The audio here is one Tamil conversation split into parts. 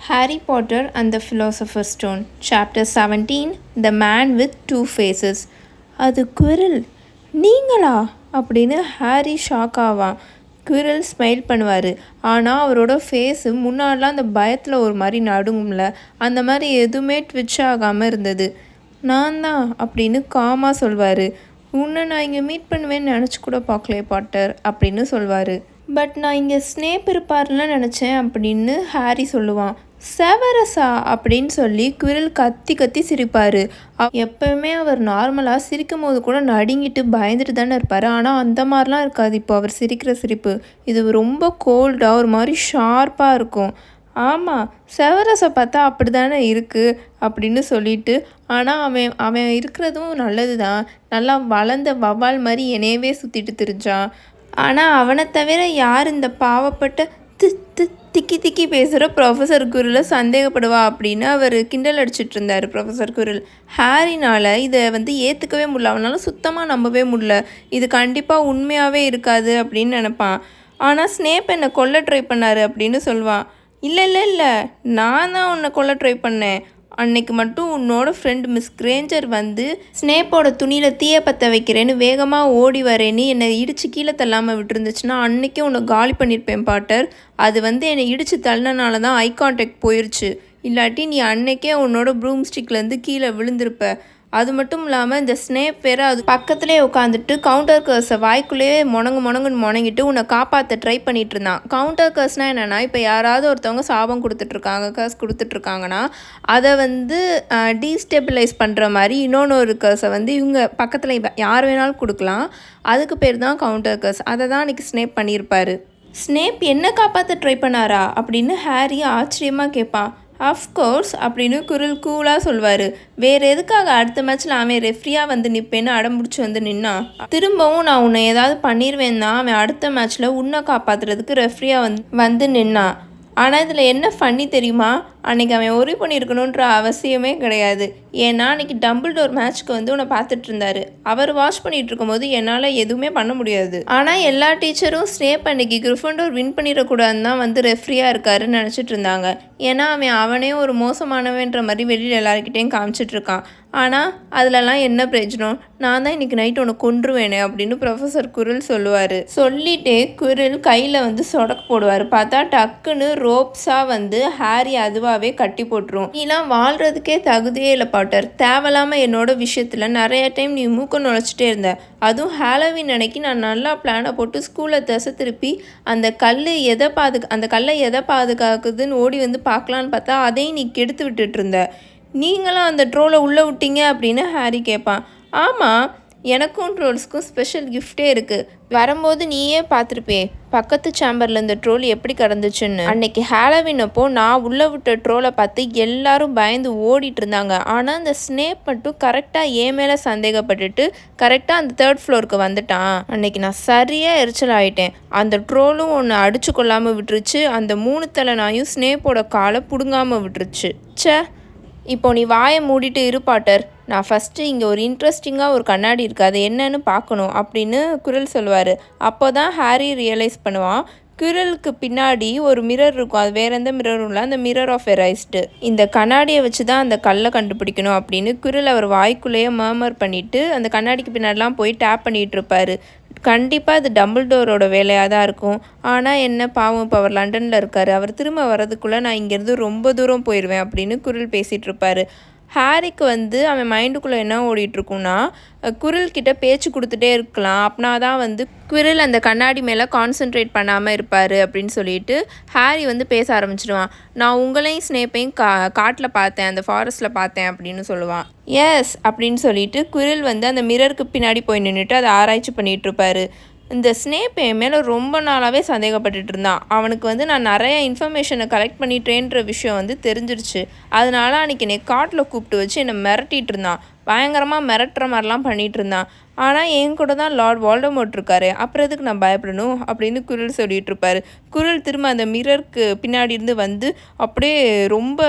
Harry Potter and the Philosopher's Stone, Chapter 17, The Man with Two Faces. அது குவிரல், நீங்களா அப்படின்னு ஹாரி ஷாக் ஆவான். குவிரல் ஸ்மைல் பண்ணுவார். ஆனால் அவரோட ஃபேஸு முன்னாடிலாம் அந்த பயத்தில் ஒரு மாதிரி நடுங்கும்ல, அந்த மாதிரி எதுவுமே ட்விட்ச் ஆகாமல் இருந்தது. நான் தான் அப்படின்னு காமாக சொல்வார். உன்னை நான் இங்கே மீட் பண்ணுவேன்னு நினச்சி கூட பார்க்கலே பாட்டர் அப்படின்னு சொல்வார். பட் நான் இங்கே ஸ்னேப் இருப்பார்னு நினச்சேன் அப்படின்னு ஹாரி சொல்லுவான். செவரஸா அப்படின்னு சொல்லி குவிரல் கத்தி கத்தி சிரிப்பார். எப்போவுமே அவர் நார்மலாக சிரிக்கும் போது கூட நடுங்கிட்டு பயந்துட்டு தானே இருப்பார். ஆனால் அந்த மாதிரிலாம் இருக்காது இப்போ அவர் சிரிக்கிற சிரிப்பு. இது ரொம்ப கோல்டாக ஒரு மாதிரி ஷார்ப்பாக இருக்கும். ஆமாம், செவரஸை பார்த்தா அப்படி தானே இருக்குது அப்படின்னு சொல்லிட்டு, ஆனால் அவன் அவன் இருக்கிறதும் நல்லது தான். நல்லா வளர்ந்த வவ்வால் மாதிரி என்னையவே சுற்றிட்டு திரிஞ்சான். ஆனால் அவனை தவிர யார் இந்த பாவப்பட்ட திக்கி திக்கி பேசுகிற ப்ரொஃபஸர் குரில் சந்தேகப்படுவா அப்படின்னு அவர் கிண்டல் அடிச்சிட்டு இருந்தார் ப்ரொஃபஸர் குரில். ஹாரினால் இதை ஏற்றுக்கவே முடியல. அவனால் சுத்தமாக நம்பவே முடியல. இது கண்டிப்பாக உண்மையாகவே இருக்காது அப்படின்னு நினப்பான். ஆனால் ஸ்னேப் என்னை கொல்ல ட்ரை பண்ணார் அப்படின்னு சொல்லுவான். இல்லை இல்லை இல்லை, நான் தான் உன்னை கொல்ல ட்ரை பண்ணேன். அன்னைக்கு மட்டும் உன்னோட ஃப்ரெண்ட் மிஸ் கிரேஞ்சர் ஸ்னேப்போட துணியில் தீய பற்ற வைக்கிறேன்னு வேகமாக ஓடி வரேன்னு என்னை இடித்து கீழே தள்ளாமல் விட்டுருந்துச்சுன்னா அன்றைக்கே உன்னை காலி பண்ணியிருப்பேன் பாட்டர். அது என்னை இடித்து தள்ளினால தான் ஐ கான்டாக்ட் போயிடுச்சு. இல்லாட்டி நீ அன்னைக்கே உன்னோட ப்ரூம் ஸ்டிக்லேருந்து கீழே விழுந்திருப்ப. அது மட்டும் இல்லாமல் இந்த ஸ்னேப் வேறு அது பக்கத்துலேயே உட்காந்துட்டு கவுண்டர் கர்ஸை வாய்க்குள்ளேயே முணங்குன்னு முணங்கிட்டு உன்னை காப்பாற்ற ட்ரை பண்ணிகிட்டு இருந்தான். கவுண்டர் கர்ஸ்னால் என்னென்னா, இப்போ யாராவது ஒருத்தவங்க சாபம் கொடுத்துட்ருக்காங்க, கர்ஸ் கொடுத்துட்ருக்காங்கன்னா அதை டீஸ்டெபிலைஸ் பண்ணுற மாதிரி இன்னொன்று ஒரு கர்ஸை இவங்க பக்கத்தில் யார் வேணாலும் கொடுக்கலாம். அதுக்கு பேர் தான் கவுண்டர் கர்ஸ். அதை தான் அன்றைக்கி ஸ்னேப் பண்ணியிருப்பார். ஸ்னேப் என்ன காப்பாற்ற ட்ரை பண்ணாரா அப்படின்னு ஹாரி ஆச்சரியமாக கேட்பான். அஃப்கோர்ஸ் அப்படின்னு குரில் கூலாக சொல்வார். வேறு எதுக்காக அடுத்த மேட்ச்சில் அவன் ரெஃப்ரியாக நிற்பேன்னு அடம்பிடிச்சி நின்னா. திரும்பவும் நான் உன்னை ஏதாவது பண்ணிடுவேன் தான் அவன் அடுத்த மேட்ச்சில் உன்னை காப்பாற்றுறதுக்கு ரெஃப்ரியாக நின்னான். ஆனால் இதில் என்ன ஃபன்னி தெரியுமா, அன்றைக்கி அவன் ஒரி பண்ணியிருக்கணுன்ற அவசியமே கிடையாது. ஏன்னா அன்றைக்கி டம்பிள்டோர் மேட்ச்க்கு உன்னை பார்த்துட்டு இருந்தார். அவர் வாட்ச் பண்ணிகிட்டு இருக்கும்போது என்னால் எதுவுமே பண்ண முடியாது. ஆனால் எல்லா டீச்சரும் ஸ்னேப் அன்றைக்கி கிரிஃபண்டோர் வின் பண்ணிடக்கூடாதுன்னு தான் ரெஃப்ரியாக இருக்காருன்னு நினச்சிட்டு இருந்தாங்க. ஏன்னா அவனே ஒரு மோசமானவன்ற மாதிரி வெளியில் எல்லாருக்கிட்டையும் காமிச்சிட்ருக்கான். ஆனால் அதிலலாம் என்ன பிரயோஜனம், நான் தான் இன்றைக்கி நைட் உன்னை கொன்றுவேனே அப்படின்னு ப்ரொஃபஸர் குரில் சொல்லுவார். சொல்லிட்டே குரில் கையில் சொடக்கு போடுவார். பார்த்தா டக்குன்னு ரோப்ஸாக ஹாரி அதுவாகவே கட்டி போட்டுரும். நீலாம் வாழ்கிறதுக்கே தகுதியே இல்லை பாட்டர். தேவையில்லாமல் என்னோட விஷயத்தில் நிறைய டைம் நீ மூக்க நுழைச்சிட்டே இருந்த. அதுவும் ஹாலோவின் அன்னைக்கு நான் நல்லா பிளானை போட்டு ஸ்கூலில் திசை திருப்பி அந்த கல்லை எதை பாதுகாக்குதுன்னு ஓடி பார்க்கலான்னு பார்த்தா அதையும் நீ கெடுத்து விட்டுட்டு இருந்த. நீங்களாம் அந்த ட்ரோலை உள்ளே விட்டீங்க அப்படின்னு ஹாரி கேட்பான். ஆமாம், எனக்கும் ட்ரோல்ஸ்க்கும் ஸ்பெஷல் கிஃப்டே இருக்குது. வரும்போது நீயே பார்த்துருப்பே பக்கத்து சேம்பரில் இந்த ட்ரோல் எப்படி கடந்துச்சுன்னு. அன்னைக்கு ஹாலோவின் அப்போ நான் உள்ளே விட்ட ட்ரோலை பார்த்து எல்லாரும் பயந்து ஓடிட்டு இருந்தாங்க. ஆனால் அந்த ஸ்னேப் மட்டும் கரெக்டாக என் மேலே சந்தேகப்பட்டுட்டு கரெக்டாக அந்த 3rd ஃப்ளோருக்கு வந்துட்டான். அன்னைக்கு நான் சரியாக எரிச்சல் ஆகிட்டேன். அந்த ட்ரோலும் ஒன்று அடிச்சு கொள்ளாமல் விட்டுருச்சு. அந்த 3 தலை நாயும் ஸ்னேப்போட காலை பிடுங்காமல் விட்டுருச்சு. ச்சே, இப்போ நீ வாயை மூடிட்டு இருப்பாட்டர். நான் ஃபஸ்ட்டு இங்கே ஒரு இன்ட்ரெஸ்டிங்காக ஒரு கண்ணாடி இருக்குது, அது என்னன்னு பார்க்கணும் அப்படின்னு குரில் சொல்லுவார். அப்போ தான் ஹாரி ரியலைஸ் பண்ணுவான், குரிலுக்கு பின்னாடி ஒரு மிரர் இருக்கும். அது வேறு எந்த மிரரும் இல்லை, அந்த மிரர் ஆஃப் எரைஸ்டு. இந்த கண்ணாடியை வச்சு தான் அந்த கல்லை கண்டுபிடிக்கணும் அப்படின்னு குரில் அவர் வாய்க்குள்ளேயே மர்மர் பண்ணிவிட்டு அந்த கண்ணாடிக்கு பின்னாடிலாம் போய் டேப் பண்ணிகிட்டு இருப்பார். கண்டிப்பாக இது டம்பிள்டோரோட வேலையாக தான் இருக்கும். ஆனால் என்ன பாவம், இப்போ அவர் லண்டனில் இருக்கார். அவர் திரும்ப வர்றதுக்குள்ளே நான் இங்கேருந்து ரொம்ப தூரம் போயிடுவேன் அப்படின்னு குரில் பேசிகிட்டு இருப்பார். ஹாரிக்கு அவன் மைண்டுக்குள்ளே என்ன ஓடிட்டுருக்குன்னா, குரில்கிட்ட பேச்சு கொடுத்துட்டே இருக்கலாம், அப்படின்னா தான் குரில் அந்த கண்ணாடி மேலே கான்சென்ட்ரேட் பண்ணாமல் இருப்பார் அப்படின்னு சொல்லிட்டு ஹாரி பேச ஆரம்பிச்சிடுவான். நான் உங்களையும் ஸ்னேப்பையும் காட்டில் பார்த்தேன், அந்த ஃபாரஸ்ட்டில் பார்த்தேன் அப்படின்னு சொல்லுவான். எஸ் அப்படின்னு சொல்லிட்டு குரில் அந்த மிரருக்கு பின்னாடி போய் நின்றுட்டு அதை ஆராய்ச்சி பண்ணிகிட்ருப்பார். இந்த ஸ்னேப் என் மேலே ரொம்ப நாளாகவே சந்தேகப்பட்டுட்டு இருந்தான். அவனுக்கு நான் நிறைய இன்ஃபர்மேஷனை கலெக்ட் பண்ணிட்டேன்ற விஷயம் தெரிஞ்சிருச்சு. அதனால அன்றைக்கி என்னை காட்டில் கூப்பிட்டு வச்சு என்னை மிரட்டிகிட்டு இருந்தான். பயங்கரமாக மிரட்டுற மாதிரிலாம் பண்ணிகிட்டு இருந்தான். ஆனால் என் கூட தான் லார்ட் வால்டமோர்ட் இருக்காரு, அப்புறம் எதுக்கு நான் பயப்படணும் அப்படின்னு குரில் சொல்லிகிட்டு இருப்பார். குரில் திரும்ப அந்த மிரருக்கு பின்னாடி இருந்து வந்து அப்படியே ரொம்ப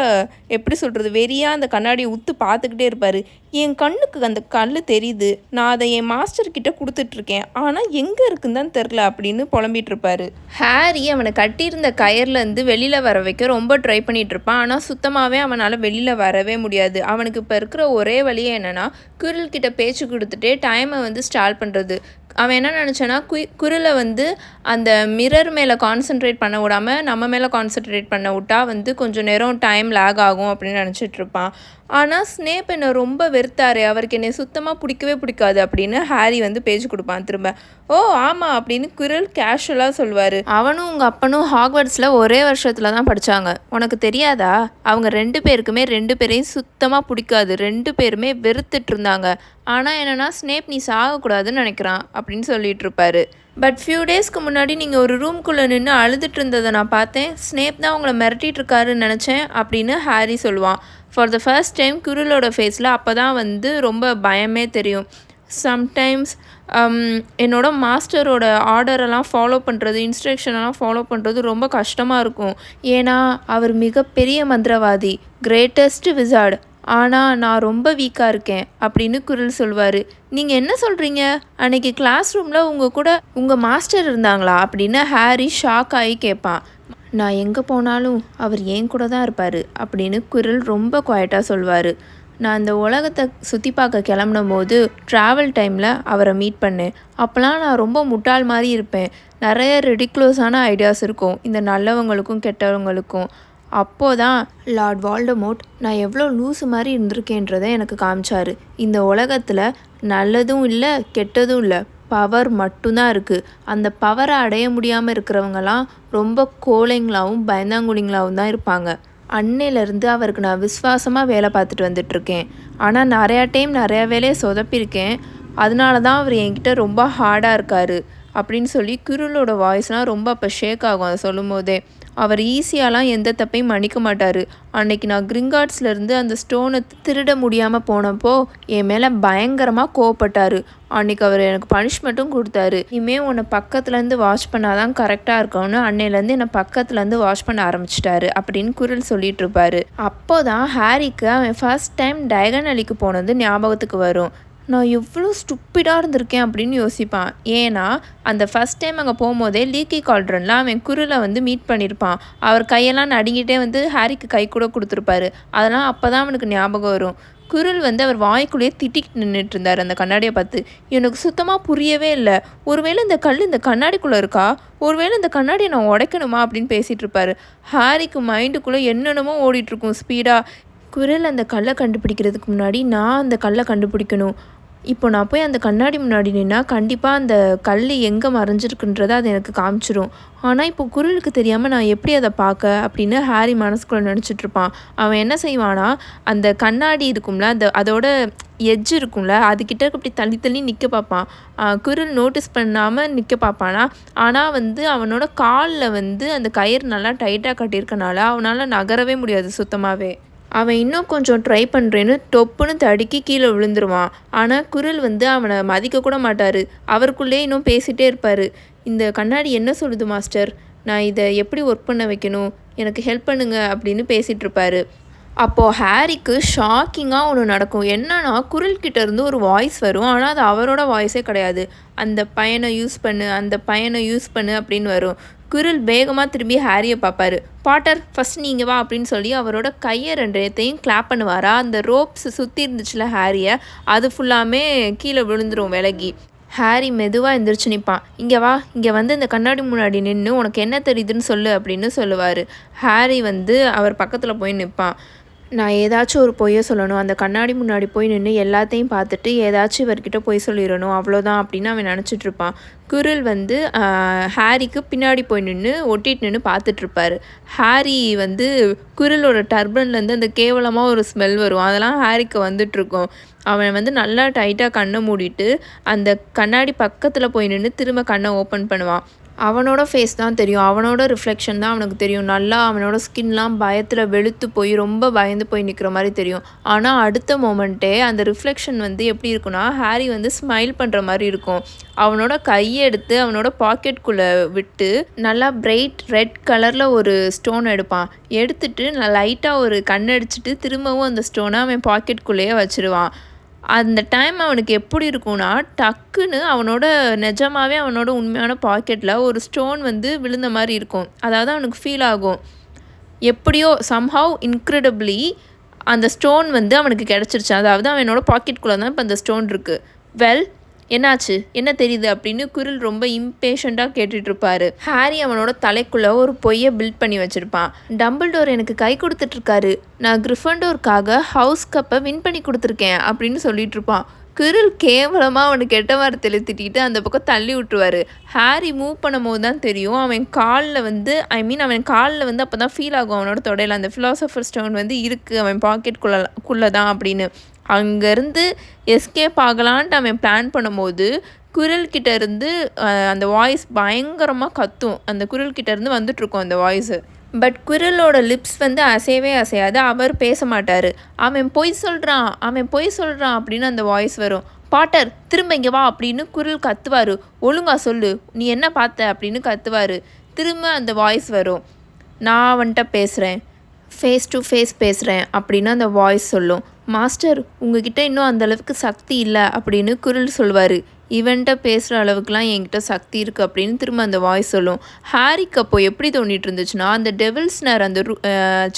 எப்படி சொல்கிறது வெறியாக அந்த கண்ணாடியை உத்து பார்த்துக்கிட்டே இருப்பார். என் கண்ணுக்கு அந்த கல் தெரியுது, நான் அதை என் மாஸ்டர்கிட்ட கொடுத்துட்ருக்கேன், ஆனால் எங்கே இருக்குன்னு தான் தெரில அப்படின்னு புலம்பிகிட்டு இருப்பார். ஹாரி அவனை கட்டியிருந்த கயர்லேருந்து வெளியில் வர வைக்க ரொம்ப ட்ரை பண்ணிகிட்டு இருப்பான். ஆனால் சுத்தமாகவே அவனால் வெளியில் வரவே முடியாது. அவனுக்கு இப்போ இருக்கிற ஒரே வழியே என்னென்னா குரில்கிட்ட பேச்சு கொடுத்துட்டே டைமை வந்து ஸ்டால் பண்ணுறது. அவன் என்ன நினச்சானா குரிலை வந்து அந்த மிரர் மேலே கான்சென்ட்ரேட் பண்ண விடாமல் நம்ம மேலே கான்சென்ட்ரேட் பண்ண விட்டா வந்து கொஞ்சம் நேரம் டைம் லேக் ஆகும் அப்படின்னு நினச்சிட்ருப்பான். ஆனால் ஸ்னேப் என்னை ரொம்ப வெறுத்தாரு, அவருக்கு என்னை சுத்தமாக பிடிக்காது அப்படின்னு ஹாரி வந்து பேச்சு கொடுப்பான் திரும்ப. ஓ ஆமாம் அப்படின்னு குரில் கேஷுவலாக சொல்லுவார். அவனும் உங்கள் அப்பனும் ஹாக்வர்ட்ஸில் ஒரே வருஷத்தில் தான் படித்தாங்க, உனக்கு தெரியாதா? அவங்க 2 பேருக்குமே 2 பேரையும் சுத்தமாக பிடிக்காது, 2 பேருமே வெறுத்துட்டு இருந்தாங்க. ஆனால் என்னென்னா ஸ்னேப் நீ சாகக்கூடாதுன்னு நினைக்கிறான் அப்படின்னு சொல்லிட்டு இருப்பாரு. பட் ஃபியூ டேஸ்க்கு முன்னாடி நீங்கள் ஒரு ரூம்குள்ளே நின்று அழுதுட்டு இருந்ததை நான் பார்த்தேன், ஸ்னேப் தான் உங்களை மிரட்டிட்டு இருக்காருன்னு நினச்சேன் அப்படின்னு ஹாரி சொல்லுவான். ஃபார் த ஃபர்ஸ்ட் டைம் குரிலோட ஃபேஸில் அப்போ தான் வந்து ரொம்ப பயமே தெரியும். சம்டைம்ஸ் என்னோட மாஸ்டரோட ஆர்டரெல்லாம் ஃபாலோ பண்ணுறது, இன்ஸ்ட்ரக்ஷனெல்லாம் ஃபாலோ பண்ணுறது ரொம்ப கஷ்டமாக இருக்கும். ஏன்னா அவர் மிகப்பெரிய மந்திரவாதி, கிரேட்டஸ்ட் விசார்டு, ஆனால் நான் ரொம்ப வீக்காக இருக்கேன் அப்படின்னு குரில் சொல்வார். நீங்கள் என்ன சொல்கிறீங்க? அன்றைக்கி கிளாஸ் ரூமில் உங்கள் மாஸ்டர் இருந்தாங்களா அப்படின்னு ஹாரி ஷாக் ஆகி கேட்பான். நான் எங்கே போனாலும் அவர் என் கூட தான் இருப்பார் அப்படின்னு குரில் ரொம்ப குவைட்டாக சொல்வார். நான் இந்த உலகத்தை சுற்றி பார்க்க கிளம்பும் போது ட்ராவல் டைமில் அவரை மீட் பண்ணேன். அப்போலாம் நான் ரொம்ப முட்டாள் மாதிரி இருப்பேன், நிறைய ரெடிகுலஸான ஐடியாஸ் இருக்கும் இந்த நல்லவங்களுக்கும் கெட்டவங்களுக்கும். அப்போது தான் லார்ட் வால்டமோர்ட் நான் எவ்வளோ லூஸு மாதிரி இருந்திருக்கேன்றதை எனக்கு காமிச்சார். இந்த உலகத்தில் நல்லதும் இல்லை கெட்டதும் இல்லை, பவர் மட்டும்தான் இருக்குது. அந்த பவரை அடைய முடியாமல் இருக்கிறவங்களாம் ரொம்ப கோழைங்களாகவும் பயந்தாங்குழிங்களாகவும் தான் இருப்பாங்க. அன்னையிலேருந்து அவருக்கு நான் விசுவாசமாக வேலை பார்த்துட்டு வந்துட்டுருக்கேன். ஆனால் நிறையா டைம் நிறையா வேலையை சொதப்பியிருக்கேன், அதனால தான் அவர் என்கிட்ட ரொம்ப ஹார்டாக இருக்கார் அப்படின்னு சொல்லி குரிலோட வாய்ஸ்லாம் ரொம்ப அப்போ ஷேக் ஆகும். அதை சொல்லும் போதே அவர் ஈஸியாலாம் எந்த தப்பையும் மன்னிக்க மாட்டார். அன்னைக்கு நான் கிரிங்கார்ட்ஸ்லேருந்து அந்த ஸ்டோனை திருட முடியாமல் போனப்போ என் மேலே பயங்கரமாக கோவப்பட்டார். அன்றைக்கி அவர் எனக்கு பனிஷ்மெண்ட்டும் கொடுத்தாரு. இனிமேல் உன்னை பக்கத்துலேருந்து வாஷ் பண்ணாதான் கரெக்டாக இருக்கும்னு அன்னையிலேருந்து என்னை பக்கத்துலேருந்து வாஷ் பண்ண ஆரம்பிச்சிட்டாரு அப்படின்னு குரில் சொல்லிட்டு இருப்பார். அப்போ தான் ஹாரிக்கு அவன் ஃபர்ஸ்ட் டைம் டயகனலிக்கு போனது ஞாபகத்துக்கு வரும். நான் எவ்வளோ ஸ்டூப்பிடாக இருந்திருக்கேன் அப்படின்னு யோசிப்பான். ஏன்னா அந்த ஃபஸ்ட் டைம் அங்கே போகும்போதே லீக்கி கால்ட்ரனில் அவன் குரிலை வந்து மீட் பண்ணியிருப்பான். அவர் கையெல்லாம் நடுங்கிட்டே வந்து ஹாரிக்கு கை கூட கொடுத்துருப்பாரு. அதெல்லாம் அப்போ தான் அவனுக்கு ஞாபகம் வரும். குரில் வந்து அவர் வாய்க்குள்ளேயே திட்டிக்கிட்டு நின்றுட்டு இருந்தார் அந்த கண்ணாடியை பார்த்து. எனக்கு சுத்தமாக புரியவே இல்லை, ஒருவேளை இந்த கல் இந்த கண்ணாடிக்குள்ளே இருக்கா, ஒருவேளை இந்த கண்ணாடியை நான் உடைக்கணுமா அப்படின்னு பேசிகிட்டு இருப்பாரு. ஹாரிக்கு மைண்டுக்குள்ளே என்னென்னமோ ஓடிட்டுருக்கும் ஸ்பீடாக. குரில் அந்த கல்லை கண்டுபிடிக்கிறதுக்கு முன்னாடி நான் அந்த கல்லை கண்டுபிடிக்கணும், இப்போ நான் போய் அந்த கண்ணாடி முன்னாடி நின்னா கண்டிப்பாக அந்த கல் எங்கே மறைஞ்சிருக்குன்றதை அது எனக்கு காமிச்சிரும். ஆனால் இப்போ குரிலுக்கு தெரியாமல் நான் எப்படி அதை பார்க்க அப்படின்னு ஹாரி மனசுக்குள்ளே நினச்சிட்ருப்பான். அவன் என்ன செய்வானா, அந்த கண்ணாடி இருக்கும்ல, அதோட எட்ஜ் இருக்கும்ல, அதுக்கிட்ட அப்படி தள்ளி தள்ளி நிற்க பார்ப்பான். குரில் நோட்டீஸ் பண்ணாமல் நிற்க பார்ப்பானா. ஆனால் வந்து அவனோட காலில் வந்து அந்த கயிறு நல்லா டைட்டாக கட்டியிருக்கனால அவனால் நகரவே முடியாது சுத்தமாகவே. அவன் இன்னும் கொஞ்சம் ட்ரை பண்ணுறேன்னு டொப்புன்னு தடுக்கி கீழே விழுந்துருவான். ஆனால் குரில் வந்து அவனை மதிக்க கூட மாட்டார். அவருக்குள்ளே இன்னும் பேசிகிட்டே இருப்பார். இந்த கண்ணாடி என்ன சொல்லுது மாஸ்டர், நான் இதை எப்படி ஒர்க் பண்ண வைக்கணும், எனக்கு ஹெல்ப் பண்ணுங்க அப்படின்னு பேசிகிட்டு இருப்பார். அப்போது ஹாரிக்கு ஷாக்கிங்காக ஒன்று நடக்கும். என்னன்னா குரில்கிட்ட இருந்து ஒரு வாய்ஸ் வரும், ஆனால் அது அவரோட வாய்ஸே கிடையாது. அந்த பையனை யூஸ் பண்ணு, அந்த பையனை யூஸ் பண்ணு அப்படின்னு வரும். குரில் வேகமாக திரும்பி ஹாரியை பார்ப்பார். பாட்டர் ஃபஸ்ட் நீங்கள் வா அப்படின்னு சொல்லி அவரோட கையை 2த்தையும் கிளாப் பண்ணுவாரா. அந்த ரோப்ஸ் சுற்றி இருந்துச்சுல ஹாரியை, அது ஃபுல்லாமே கீழே விழுந்துடும் விலகி. ஹாரி மெதுவாக எந்திரிச்சு நிற்பான். இங்கே வா, இங்கே வந்து இந்த கண்ணாடி முன்னாடி நின்று உனக்கு என்ன தெரியுதுன்னு சொல்லு அப்படின்னு சொல்லுவார். ஹாரி வந்து அவர் பக்கத்தில் போய் நிற்பான். நான் ஏதாச்சும் ஒரு பொய்யை சொல்லணும், அந்த கண்ணாடி முன்னாடி போய் நின்று எல்லாத்தையும் பார்த்துட்டு ஏதாச்சும் இவர்கிட்ட பொய் சொல்லிடணும், அவ்வளோதான் அப்படின்னு அவன் நினச்சிட்ருப்பான். குரில் வந்து ஹாரிக்கு பின்னாடி போய் நின்று ஒட்டிட்டு நின்று பார்த்துட்ருப்பார். ஹாரி வந்து குரிலோட டர்பன்லேருந்து அந்த கேவலமாக ஒரு ஸ்மெல் வரும், அதெல்லாம் ஹாரிக்கு வந்துட்டுருக்கும். அவன் வந்து நல்லா டைட்டாக கண்ணை மூடிட்டு அந்த கண்ணாடி பக்கத்தில் போய் நின்று திரும்ப கண்ணை ஓப்பன் பண்ணுவான். அவனோட ஃபேஸ் தான் தெரியும், அவனோட ரிஃப்ளெக்ஷன் தான் அவனுக்கு தெரியும். நல்லா அவனோட ஸ்கின்லாம் பயத்தில் வெளுத்து போய் ரொம்ப பயந்து போய் நிற்கிற மாதிரி தெரியும். ஆனால் அடுத்த மொமெண்ட்டே அந்த ரிஃப்ளெக்ஷன் வந்து எப்படி இருக்குன்னா, ஹாரி வந்து ஸ்மைல் பண்ணுற மாதிரி இருக்கும். அவனோட கையை எடுத்து அவனோட பாக்கெட்குள்ளே விட்டு நல்லா பிரைட் ரெட் கலரில் ஒரு ஸ்டோன் எடுப்பான். எடுத்துட்டு லைட்டாக ஒரு கண்ணடிச்சிட்டு திரும்பவும் அந்த ஸ்டோனை அவன் பாக்கெட்குள்ளேயே வச்சுருவான். அந்த டைம் அவனுக்கு எப்படி இருக்கும்னா, டக்குன்னு அவனோட நிஜமாவே அவனோட உண்மையான பாக்கெட்டில் ஒரு ஸ்டோன் வந்து விழுந்த மாதிரி இருக்கும். அதாவது அவனுக்கு ஃபீல் ஆகும், எப்படியோ சம்ஹவ் இன்க்ரெடிபிளி அந்த ஸ்டோன் வந்து அவனுக்கு கிடச்சிருச்சு. அதாவது அவனோட பாக்கெட்குள்ளே தான் இப்போ அந்த ஸ்டோன் இருக்குது. வெல், என்னாச்சு, என்ன தெரியுது அப்படின்னு குரில் ரொம்ப இம்பேஷண்ட்டாக கேட்டுட்ருப்பாரு. ஹாரி அவனோட தலைக்குள்ளே ஒரு பொய்யை பில்ட் பண்ணி வச்சுருப்பான். டம்பிள்டோர் எனக்கு கை கொடுத்துட்ருக்காரு, நான் கிரிஃபண்டோருக்காக ஹவுஸ் கப்பை வின் பண்ணி கொடுத்துருக்கேன் அப்படின்னு சொல்லிட்டு இருப்பான். குரில் கேவலமாக அவனுக்கு கெட்ட வார்த்தையில் திட்டிட்டு அந்த பக்கம் தள்ளி விட்டுருவார். ஹாரி மூவ் பண்ணும் போது தான் தெரியும், அவன் காலில் வந்து அவன் காலில் வந்து அப்போ தான் ஃபீல் ஆகும் அவனோட தொடையில் அந்த ஃபிலாசபர் ஸ்டோன் வந்து இருக்குது அவன் பாக்கெட்குள்ளே தான் அப்படின்னு. அங்கேருந்து எஸ்கேப் ஆகலான்ட்டு அவன் பிளான் பண்ணும்போது குரில்கிட்ட இருந்து அந்த வாய்ஸ் பயங்கரமாக கத்தும். அந்த குரில்கிட்ட இருந்து வந்துட்டுருக்கோம் அந்த வாய்ஸு. பட் குரிலோட லிப்ஸ் வந்து அசையவே அசையாது, அவர் பேச மாட்டார். அவன் பொய் சொல்கிறான் அப்படின்னு அந்த வாய்ஸ் வரும். பாட்டர் திரும்ப இங்கே வா அப்படின்னு குரில் கத்துவார். ஒழுங்கா சொல்லு, நீ என்ன பார்த்த அப்படின்னு கத்துவார். திரும்ப அந்த வாய்ஸ் வரும், நான் அவன்கிட்ட பேசுகிறேன், ஃபேஸ் டு ஃபேஸ் பேசுகிறேன் அப்படின்னு அந்த வாய்ஸ் சொல்லும். மாஸ்டர் உங்ககிட்ட இன்னும் அந்தளவுக்கு சக்தி இல்லை அப்படின்னு குரில் சொல்லுவார். இவன்கிட்ட பேசுகிற அளவுக்குலாம் என்கிட்ட சக்தி இருக்குது அப்படின்னு திரும்ப அந்த வாய்ஸ் சொல்லும். ஹாரிக்கு அப்போ எப்படி தோண்டிட்டு இருந்துச்சுன்னா, அந்த டெவில்ஸ்னர் அந்த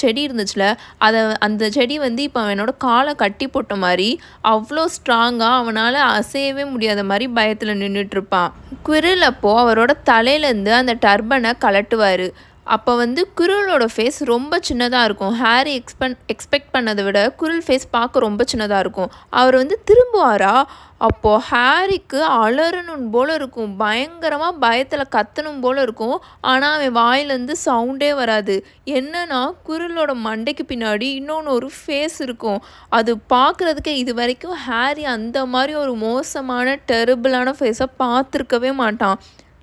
செடி இருந்துச்சுல, அந்த செடி வந்து இப்போ அவனோட காலை கட்டி போட்ட மாதிரி அவ்வளோ ஸ்ட்ராங்காக அவனால் அசையவே முடியாத மாதிரி பயத்தில் நின்றுட்டுருப்பான். குரில் அப்போது அவரோட தலையிலேருந்து அந்த டர்பனை கலட்டுவார். அப்போ வந்து குரிலோட ஃபேஸ் ரொம்ப சின்னதாக இருக்கும். ஹாரி எக்ஸ்பெக்ட் பண்ணதை விட குரில் ஃபேஸ் பார்க்க ரொம்ப சின்னதாக இருக்கும். அவர் வந்து திரும்புவாரா, அப்போது ஹாரிக்கு அலறணும் போல் இருக்கும், பயங்கரமாக பயத்தில் கத்தணும் போல் இருக்கும். ஆனால் அவன் வாயிலேருந்து சவுண்டே வராது. என்னன்னா குரிலோட மண்டைக்கு பின்னாடி இன்னொன்று ஒரு ஃபேஸ் இருக்கும். அது பார்க்குறதுக்கே இது வரைக்கும் ஹாரி அந்த மாதிரி ஒரு மோசமான டெரிபிளான ஃபேஸை பார்த்துருக்கவே மாட்டான்.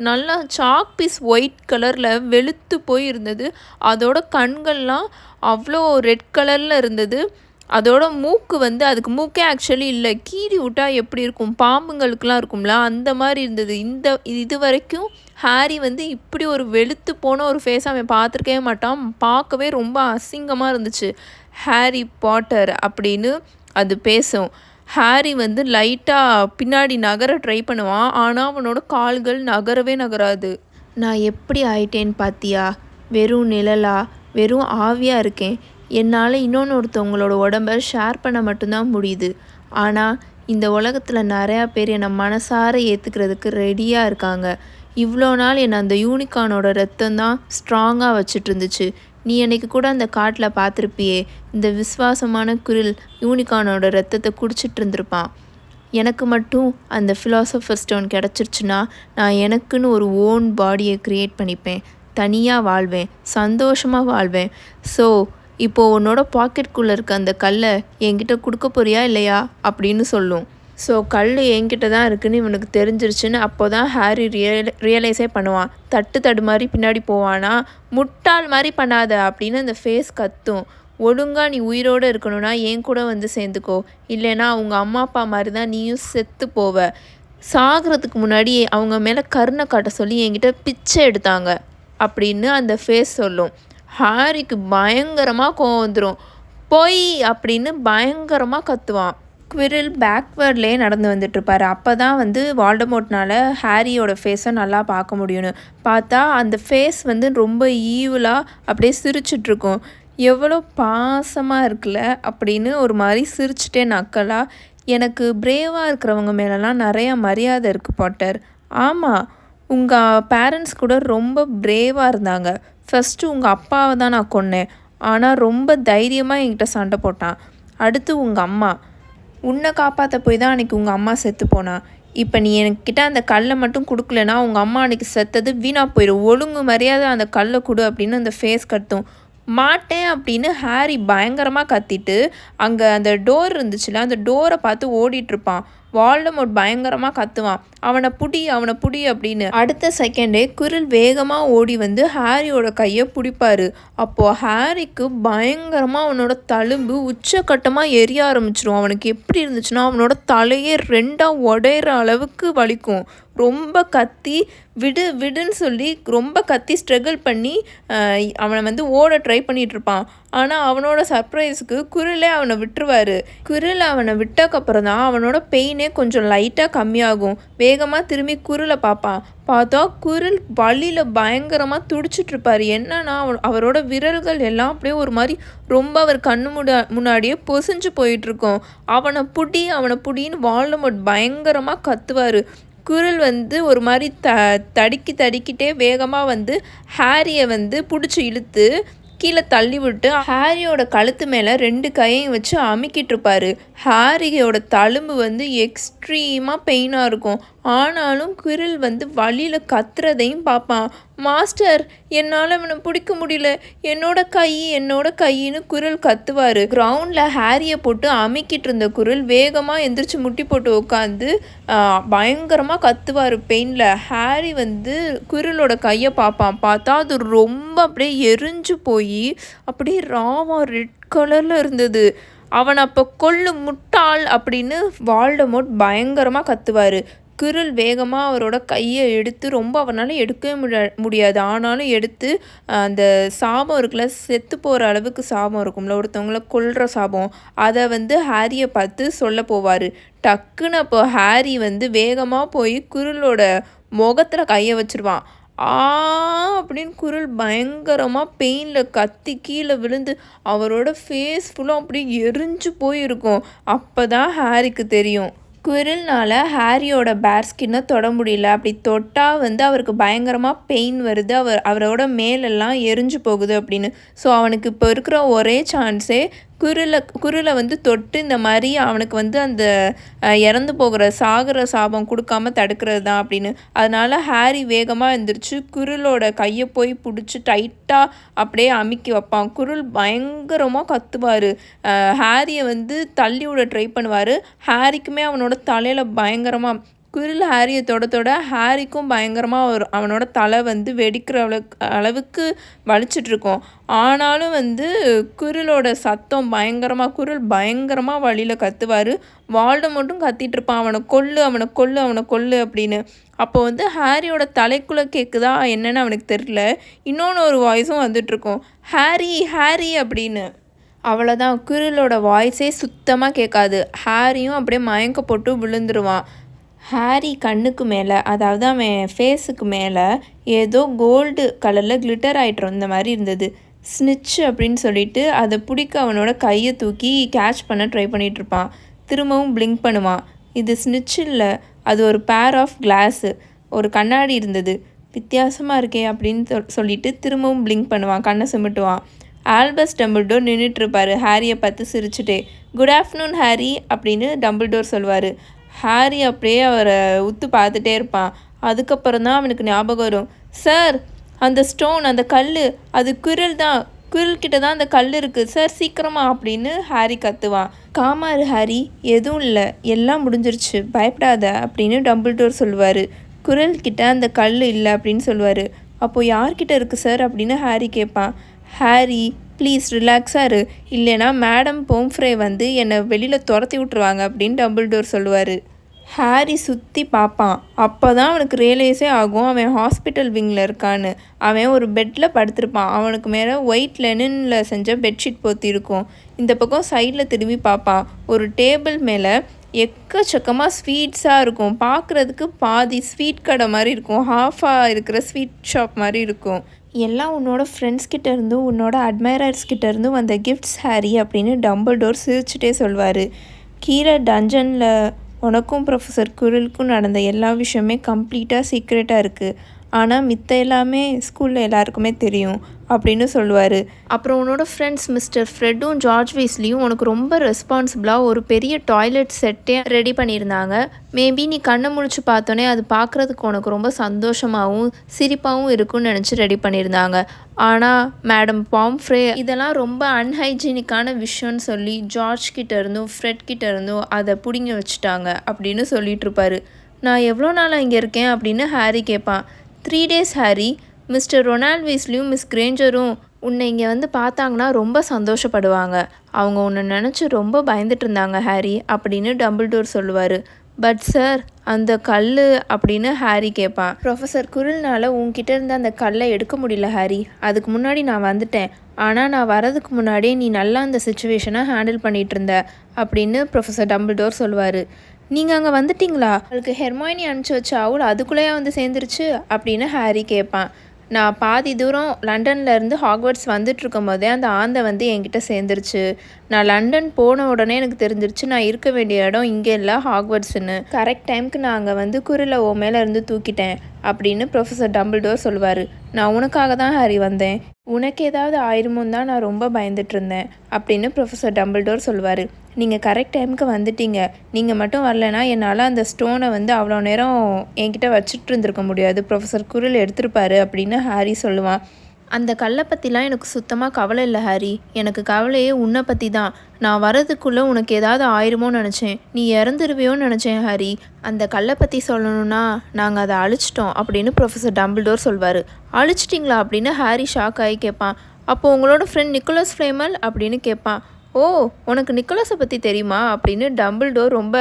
நல்லா சாக் பீஸ் ஒயிட் கலரில் வெளுத்து போய் இருந்தது. அதோட கண்கள்லாம் அவ்வளோ ரெட் கலரில் இருந்தது. அதோட மூக்கு வந்து அதுக்கு மூக்கே ஆக்சுவலி இல்லை, கீறி விட்டா எப்படி இருக்கும் பாம்புங்களுக்கெலாம் இருக்கும்ல அந்த மாதிரி இருந்தது. இது வரைக்கும் ஹாரி வந்து இப்படி ஒரு வெளுத்து போன ஒரு ஃபேஸ் அவன் பார்த்துருக்கவே மாட்டான். பார்க்கவே ரொம்ப அசிங்கமாக இருந்துச்சு. ஹாரி பாட்டர் அப்படின்னு அது பேசும். ஹாரி வந்து லைட்டாக பின்னாடி நகர ட்ரை பண்ணுவான். ஆனால் அவனோட கால்கள் நகரவே நகராது. நான் எப்படி ஆயிட்டேன்னு பார்த்தியா, வெறும் நிழலா, வெறும் ஆவியாக இருக்கேன். என்னால் ஒருத்தவங்களோட உடம்பை ஷேர் பண்ண மட்டும்தான் முடியுது. ஆனால் இந்த உலகத்தில் நிறையா பேர் என்னை மனசார ஏற்றுக்கிறதுக்கு ரெடியாக இருக்காங்க. இவ்வளோ நாள் என்னை அந்த யூனிகார்னோட ரத்தம் தான் ஸ்ட்ராங்காக வச்சுட்டு இருந்துச்சு. நீ அன்னைக்கு கூட அந்த காட்டில் பார்த்துருப்பியே, இந்த விசுவாசமான குரில் யூனிகார்னோட ரத்தத்தை குடிச்சிட்டு இருந்திருப்பான். எனக்கு மட்டும் அந்த ஃபிலாசபர் ஸ்டோன் கிடச்சிருச்சுன்னா நான் எனக்குன்னு ஒரு ஓன் பாடியை க்ரியேட் பண்ணிப்பேன், தனியாக வாழ்வேன், சந்தோஷமாக வாழ்வேன். ஸோ இப்போது உன்னோட பாக்கெட்குள்ளே இருக்க அந்த கல்லை என்கிட்ட கொடுக்க போறியா இல்லையா அப்படின்னு சொல்லும். ஸோ கல் என்கிட்ட தான் இருக்குதுன்னு இவனுக்கு தெரிஞ்சிருச்சுன்னு அப்போ தான் ஹாரி ரியலைஸே பண்ணுவான். தடு மாதிரி பின்னாடி போவானா, முட்டாள் மாதிரி பண்ணாத அப்படின்னு அந்த ஃபேஸ் கத்தும். ஒழுங்காக நீ உயிரோடு இருக்கணும்னா என் கூட வந்து சேர்ந்துக்கோ, இல்லைன்னா அவங்க அம்மா அப்பா மாதிரி தான் நீயும் செத்து போவ. சாகிறதுக்கு முன்னாடி அவங்க மேலே கருணை காட்ட சொல்லி என்கிட்ட பிச்சை எடுத்தாங்க அப்படின்னு அந்த ஃபேஸ் சொல்லும். ஹாரிக்கு பயங்கரமாக கோவம் வந்துடும். போய் அப்படின்னு பயங்கரமாக கத்துவான். குவிரில் பேக்வேர்ட்லேயே நடந்து வந்துட்டுருப்பார். அப்போ தான் வந்து வால்டமோர்ட்னால ஹாரியோட ஃபேஸை நல்லா பார்க்க முடியும்னு பார்த்தா அந்த ஃபேஸ் வந்து ரொம்ப ஈவலாக அப்படியே சிரிச்சிட்ருக்கும். எவ்வளோ பாசமாக இருக்குல்ல அப்படின்னு ஒரு மாதிரி சிரிச்சிட்டே நக்கலாக, எனக்கு பிரேவாக இருக்கிறவங்க மேலெலாம் நிறையா மரியாதை இருக்குது பாட்டர். ஆமாம், உங்கள் பேரண்ட்ஸ் கூட ரொம்ப பிரேவாக இருந்தாங்க. ஃபஸ்ட்டு உங்கள் அப்பாவை தான் நான் கொன்னேன், ஆனால் ரொம்ப தைரியமாக என்கிட்ட சண்டை போட்டான். அடுத்து உங்கள் அம்மா, உன்னை காப்பாற்ற போய் தான் அன்றைக்கி உங்கள் அம்மா செத்து போனா. இப்போ நீ என்கிட்ட அந்த கல்லை மட்டும் கொடுக்கலனா உங்கள் அம்மா அன்றைக்கி செத்தது வீணாக போயிடும். ஒழுங்கு மரியாதை அந்த கல்லை கொடு அப்படின்னு அந்த ஃபேஸ் கத்தும். மாட்டேன் அப்படின்னு ஹாரி பயங்கரமாக கத்திட்டு அங்கே அந்த டோர் இருந்துச்சுல அந்த டோரை பார்த்து ஓடிட்டுருப்பான். வால்டமோர்ட் பயங்கரமாக கத்துவான், அவனை புடி அப்படின்னு. அடுத்த செகண்டே குரில் வேகமாக ஓடி வந்து ஹாரியோட கையை பிடிப்பாரு. அப்போது ஹாரிக்கு பயங்கரமாக அவனோட தழும்பு உச்சக்கட்டமாக எரிய ஆரம்பிச்சிடும். அவனுக்கு எப்படி இருந்துச்சுன்னா அவனோட தலையே ரெண்டாக உடையிற அளவுக்கு வலிக்கும். ரொம்ப கத்தி விடுன்னு சொல்லி ரொம்ப கத்தி ஸ்ட்ரகிள் பண்ணி அவனை வந்து ஓட ட்ரை பண்ணிகிட்ருப்பான். ஆனால் அவனோட சர்ப்ரைஸுக்கு குரிலே அவனை விட்டுருவார். குரில் அவனை விட்டக்கப்புறம் தான் அவனோட பெயினே கொஞ்சம் லைட்டாக கம்மியாகும். வேகமாக திரும்பி குரிலை பார்ப்பான். பார்த்தா குரில் வலியில் பயங்கரமாக துடிச்சிட்ருப்பார். என்னன்னா அவரோட விரல்கள் எல்லாம் அப்படியே ஒரு மாதிரி ரொம்ப அவர் கண்ணு முன்னாடியே பொசிஞ்சு போயிட்டுருக்கோம். அவனை புடின்னு வால்டமோர்ட் பயங்கரமாக கத்துவார். குரில் வந்து ஒரு மாதிரி தடிக்கிட்டே வேகமாக வந்து ஹாரியை வந்து பிடிச்சி இழுத்து கீழே தள்ளி விட்டு ஹாரியோட கழுத்து மேலே 2 கையையும் வச்சு அமுக்கிட்டு இருப்பாரு. ஹாரியோட தழும்பு வந்து எக்ஸ்ட்ரீமாக பெயினாக இருக்கும். ஆனாலும் குரில் வந்து வழியில் கத்துறதையும் பார்ப்பான். மாஸ்டர், என்னால் அவனை பிடிக்க முடியல, என்னோட கையின்னு குரில் கத்துவார். கிரவுண்டில் ஹாரியை போட்டு அமுக்கிட்டு இருந்த குரில் வேகமாக எந்திரிச்சு முட்டி போட்டு உட்காந்து பயங்கரமாக கத்துவார் பெயினில். ஹாரி வந்து குரிலோட கையை பார்ப்பான். பார்த்தா அது ரொம்ப அப்படியே எரிஞ்சு போய் அப்படியே ராவா ரெட் கலரில் இருந்தது. அவன் அப்போ கொல்லு முட்டாள் அப்படின்னு வால்டமோர்ட் பயங்கரமாக கத்துவார். குரில் வேகமாக அவரோட கையை எடுத்து ரொம்ப அவனால் எடுக்கவே முடியாது. ஆனாலும் எடுத்து அந்த சாபம் இருக்குல்ல, செத்து போகிற அளவுக்கு சாபம் இருக்கும்ல, ஒருத்தவங்கள கொல்கிற சாபம், அதை வந்து ஹாரியை பார்த்து சொல்ல போவார். டக்குன்னு அப்போ ஹாரி வந்து வேகமாக போய் குரிலோட முகத்தில் கையை வச்சுருவான். அப்படின்னு குரில் பயங்கரமாக பெயினில் கத்தி கீழே விழுந்து அவரோட ஃபேஸ் ஃபுல்லாக அப்படியே எரிஞ்சு போயிருக்கும். அப்போ தான் ஹாரிக்கு தெரியும் குரில்னால் ஹாரியோட பேர் ஸ்கின்னை தொட முடியல. அப்படி தொட்டால் வந்து அவருக்கு பயங்கரமாக பெயின் வருது, அவரோட மேலெல்லாம் எரிஞ்சு போகுது அப்படின்னு. ஸோ அவனுக்கு இப்போ இருக்கிற ஒரே சான்ஸே குரிலை வந்து தொட்டு இந்த மாதிரி அவனுக்கு வந்து அந்த இறந்து சாகிற சாபம் கொடுக்காம தடுக்கிறது தான் அப்படின்னு. அதனால் ஹாரி வேகமாக எழுந்திரிச்சு குரிலோட கையை போய் பிடிச்சி டைட்டாக அப்படியே அமுக்கி வைப்பான். குரில் பயங்கரமாக கத்துவார். ஹாரியை வந்து தள்ளி விட ட்ரை பண்ணுவார். ஹாரிக்குமே அவனோட தலையில் பயங்கரமாக குரில் ஹாரியை தொட ஹாரிக்கும் பயங்கரமாக அவனோட தலை வந்து வெடிக்கிற அளவுக்கு வலிச்சிட்ருக்கோம். ஆனாலும் வந்து குரிலோட சத்தம் குரில் பயங்கரமாக வழியில் கத்துவார். வால்டமோர்ட்டும் கத்திட்டு இருப்பான், அவனை கொல்லு அப்படின்னு. அப்போ வந்து ஹாரியோட தலைக்குள்ளே கேட்குதா என்னன்னு அவனுக்கு தெரியல. இன்னொன்று ஒரு வாய்ஸும் வந்துட்ருக்கோம், ஹாரி அப்படின்னு. அவ்வளோதான், குரிலோட வாய்ஸே சுத்தமாக கேட்காது. ஹாரியும் அப்படியே மயக்க போட்டு விழுந்துருவான். ஹாரி கண்ணுக்கு மேலே, அதாவது அவன் ஃபேஸுக்கு மேலே ஏதோ கோல்டு கலரில் கிளிட்டர் ஆகிட்டு இந்த மாதிரி இருந்தது. ஸ்னிட்ச் அப்படின்னு சொல்லிட்டு அதை பிடிக்க அவனோட கையை தூக்கி கேட்ச் பண்ண ட்ரை பண்ணிகிட்ருப்பான். திரும்பவும் பிளிங்க் பண்ணுவான். இது ஸ்னிட்ச் இல்லை, அது ஒரு பேர் ஆஃப் கிளாஸு, ஒரு கண்ணாடி இருந்தது, வித்தியாசமாக இருக்கே அப்படின்னு சொல்லிட்டு திரும்பவும் பிளிங்க் பண்ணுவான், கண்ணை சிமிட்டுவான். ஆல்பஸ் டம்பிள்டோர் நின்றுட்டுருப்பார் ஹாரியை பார்த்து சிரிச்சுட்டே. குட் ஆஃப்டர்நூன் ஹாரி அப்படின்னு டம்பிள்டோர் சொல்லுவார். ஹாரி அப்படியே அவரை உத்து பார்த்துட்டே இருப்பான். அதுக்கப்புறம் தான் அவனுக்கு ஞாபகம் வரும், சார் அந்த ஸ்டோன், அந்த கல், அது குரில்கிட்ட தான் அந்த கல் இருக்குது சார், சீக்கிரமா அப்படின்னு ஹாரி கத்துவான். காமாரு ஹாரி, எதுவும் இல்லை, எல்லாம் முடிஞ்சிருச்சு, பயப்படாத அப்படின்னு டம்பிள்டோர் சொல்லுவார். குரில்கிட்ட அந்த கல் இல்லை அப்படின்னு சொல்லுவார். அப்போது யார்கிட்ட இருக்குது சார் அப்படின்னு ஹாரி கேட்பான். ஹாரி ப்ளீஸ் ரிலாக்ஸாக இரு, இல்லைனா மேடம் போம்ஃப்ரே வந்து என்னை வெளியில் துரத்தி விட்ருவாங்க அப்படின்னு டம்பிள்டோர் சொல்லுவார். ஹாரி சுற்றி பார்ப்பான். அப்போ தான் அவனுக்கு ரியலைஸே ஆகும் அவன் ஹாஸ்பிட்டல் விங்கில் இருக்கான்னு. அவன் ஒரு பெட்டில் படுத்திருப்பான். அவனுக்கு மேலே ஒயிட் லெனினில் செஞ்ச பெட்ஷீட் போத்தி இருக்கும். இந்த பக்கம் சைடில் திரும்பி பார்ப்பான். ஒரு டேபிள் மேலே எக்கச்சக்கமாக ஸ்வீட்ஸாக இருக்கும். பார்க்குறதுக்கு பாதி ஸ்வீட் கடை மாதிரி இருக்கும், ஹாஃபாக இருக்கிற ஸ்வீட் ஷாப் மாதிரி இருக்கும். எல்லாம் உன்னோட ஃப்ரெண்ட்ஸ்கிட்ட இருந்தும் உன்னோட அட்மைரர்ஸ்கிட்ட இருந்தும் வந்த கிஃப்ட்ஸ் ஹாரி அப்படின்னு டம்பிள்டோர் சிரிச்சுட்டே சொல்வார். கீழே டஞ்சனில் உனக்கும் ப்ரொஃபஸர் குரிலுக்கும் நடந்த எல்லா விஷயமே கம்ப்ளீட்டாக சீக்ரெட்டாக இருக்குது. ஆனால் மித்த எல்லாமே ஸ்கூலில் எல்லாருக்குமே தெரியும் அப்படின்னு சொல்லுவார். அப்புறம் உன்னோட ஃப்ரெண்ட்ஸ் மிஸ்டர் ஃப்ரெட்டும் ஜார்ஜ் வீஸ்லியும் உனக்கு ரொம்ப ரெஸ்பான்சிபிளாக ஒரு பெரிய டாய்லெட் செட்டே ரெடி பண்ணியிருந்தாங்க. மேபி நீ கண்ணை முழிச்சு பார்த்தோன்னே அது பார்க்குறதுக்கு உனக்கு ரொம்ப சந்தோஷமாகவும் சிரிப்பாகவும் இருக்குன்னு நினச்சி ரெடி பண்ணியிருந்தாங்க. ஆனால் மேடம் பாம்ஃப்ரே இதெல்லாம் ரொம்ப அன்ஹைஜீனிக்கான விஷயம்னு சொல்லி ஜார்ஜ் கிட்ட இருந்தும் ஃப்ரெட் கிட்ட இருந்தும் அதை பிடுங்கி வச்சுட்டாங்க அப்படின்னு சொல்லிட்டு இருப்பாரு. நான் எவ்வளோ நாளாக இங்கே இருக்கேன் அப்படின்னு ஹாரி கேட்பான். 3 days ஹாரி. மிஸ்டர் ரொனால்ட் வீஸ்லியும் மிஸ் கிரேஞ்சரும் உன்னை இங்கே வந்து பார்த்தாங்கன்னா ரொம்ப சந்தோஷப்படுவாங்க. அவங்க உன்னை நினச்சி ரொம்ப பயந்துட்டு இருந்தாங்க ஹாரி அப்படின்னு டம்பிள்டோர் சொல்லுவார். பட் சார் அந்த கல் அப்படின்னு ஹாரி கேட்பான். ப்ரொஃபஸர் குரில்னால் உன்கிட்ட இருந்து அந்த கல்லை எடுக்க முடியல ஹாரி. அதுக்கு முன்னாடி நான் வந்துட்டேன். ஆனால் நான் வரதுக்கு முன்னாடியே நீ நல்லா அந்த சுச்சுவேஷனை ஹேண்டில் பண்ணிகிட்டு இருந்த அப்படின்னு ப்ரொஃபஸர் டம்பிள்டோர் சொல்லுவார். நீங்கள் அங்கே வந்துட்டிங்களா? அவளுக்கு ஹெர்மாயினி அனுப்பிச்சி வச்ச அவள் அதுக்குள்ளேயே வந்து சேர்ந்துருச்சு அப்படின்னு ஹாரி கேட்பான். நான் பாதி தூரம் லண்டன்லேருந்து ஹாக்வர்ட்ஸ் வந்துட்டுருக்கும் போதே அந்த ஆந்தை வந்து என்கிட்ட சேர்ந்துருச்சு. நான் லண்டன் போன உடனே எனக்கு தெரிஞ்சிருச்சு நான் இருக்க வேண்டிய இடம் இங்கே இல்லை ஹாக்வர்ட்ஸ்ன்னு. கரெக்ட் டைமுக்கு நான் அங்கே வந்து குரிலை ஓ மேலே இருந்து தூக்கிட்டேன் அப்படின்னு ப்ரொஃபஸர் டம்பிள்டோர் சொல்லுவார். நான் உனக்காக தான் ஹாரி வந்தேன். உனக்கு ஏதாவது ஆயிருமோன்னு தான் நான் ரொம்ப பயந்துட்டு இருந்தேன் அப்படின்னு ப்ரொஃபஸர் டம்பிள்டோர் சொல்லுவார். நீங்கள் கரெக்ட் டைமுக்கு வந்துட்டீங்க. நீங்கள் மட்டும் வரலைன்னா என்னால் அந்த ஸ்டோனை வந்து அவ்வளோ நேரம் என்கிட்ட வச்சுட்டு இருந்திருக்க முடியாது. ப்ரொஃபஸர் குரில் எடுத்திருப்பாரு அப்படின்னு ஹாரி சொல்லுவான். அந்த கல்லை பற்றிலாம் எனக்கு சுத்தமாக கவலை இல்லை ஹாரி. எனக்கு கவலையே உன்னை பற்றி தான். நான் வரதுக்குள்ளே உனக்கு ஏதாவது ஆயிருமோன்னு நினச்சேன். நீ இறந்துருவியோன்னு நினச்சேன் ஹாரி. அந்த கல்லை பற்றி சொல்லணும்னா நாங்கள் அதை அழிச்சிட்டோம் அப்படின்னு ப்ரொஃபஸர் டம்பிள்டோர் சொல்வார். அழிச்சிட்டிங்களா அப்படின்னு ஹாரி ஷாக் ஆகி கேட்பான். அப்போது உங்களோட ஃப்ரெண்ட் நிக்கோலஸ் ஃப்ளேமல் அப்படின்னு கேட்பான். ஓ, உனக்கு நிக்கோலஸை பற்றி தெரியுமா அப்படின்னு டம்பிள்டோர் ரொம்ப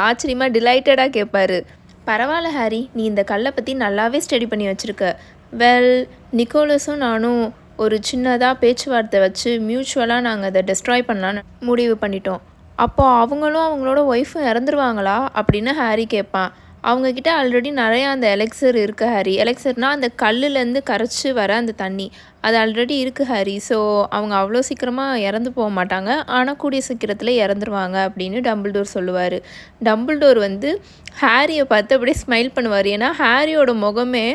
ஆச்சரியமாக டிலைட்டடாக கேட்பாரு. பரவாயில்ல ஹாரி, நீ இந்த கல்லை பற்றி நல்லாவே ஸ்டடி பண்ணி வச்சுருக்க. வெல், நிக்கோலஸும் நானும் ஒரு சின்னதாக பேச்சுவார்த்தை வச்சு மியூச்சுவலாக நாங்கள் அதை டெஸ்ட்ராய் பண்ணலான்னு முடிவு பண்ணிட்டோம். அப்போது அவங்களும் அவங்களோட ஒய்ஃபும் இறந்துருவாங்களா அப்படின்னு ஹாரி கேட்பான். அவங்கக்கிட்ட ஆல்ரெடி நிறையா அந்த எலெக்சர் இருக்குது ஹாரி. எலெக்சர்னால் அந்த கல்லுலேருந்து கரைச்சி வர அந்த தண்ணி அது ஆல்ரெடி இருக்குது ஹாரி. ஸோ அவங்க அவ்வளோ சீக்கிரமாக இறந்து போக மாட்டாங்க. ஆனால் கூடிய சீக்கிரத்தில் இறந்துருவாங்க அப்படின்னு டம்பிள்டோர் சொல்லுவார். டம்பிள்டோர் வந்து ஹாரியை பார்த்து அப்படியே ஸ்மைல் பண்ணுவார். ஏன்னா ஹாரியோட முகமே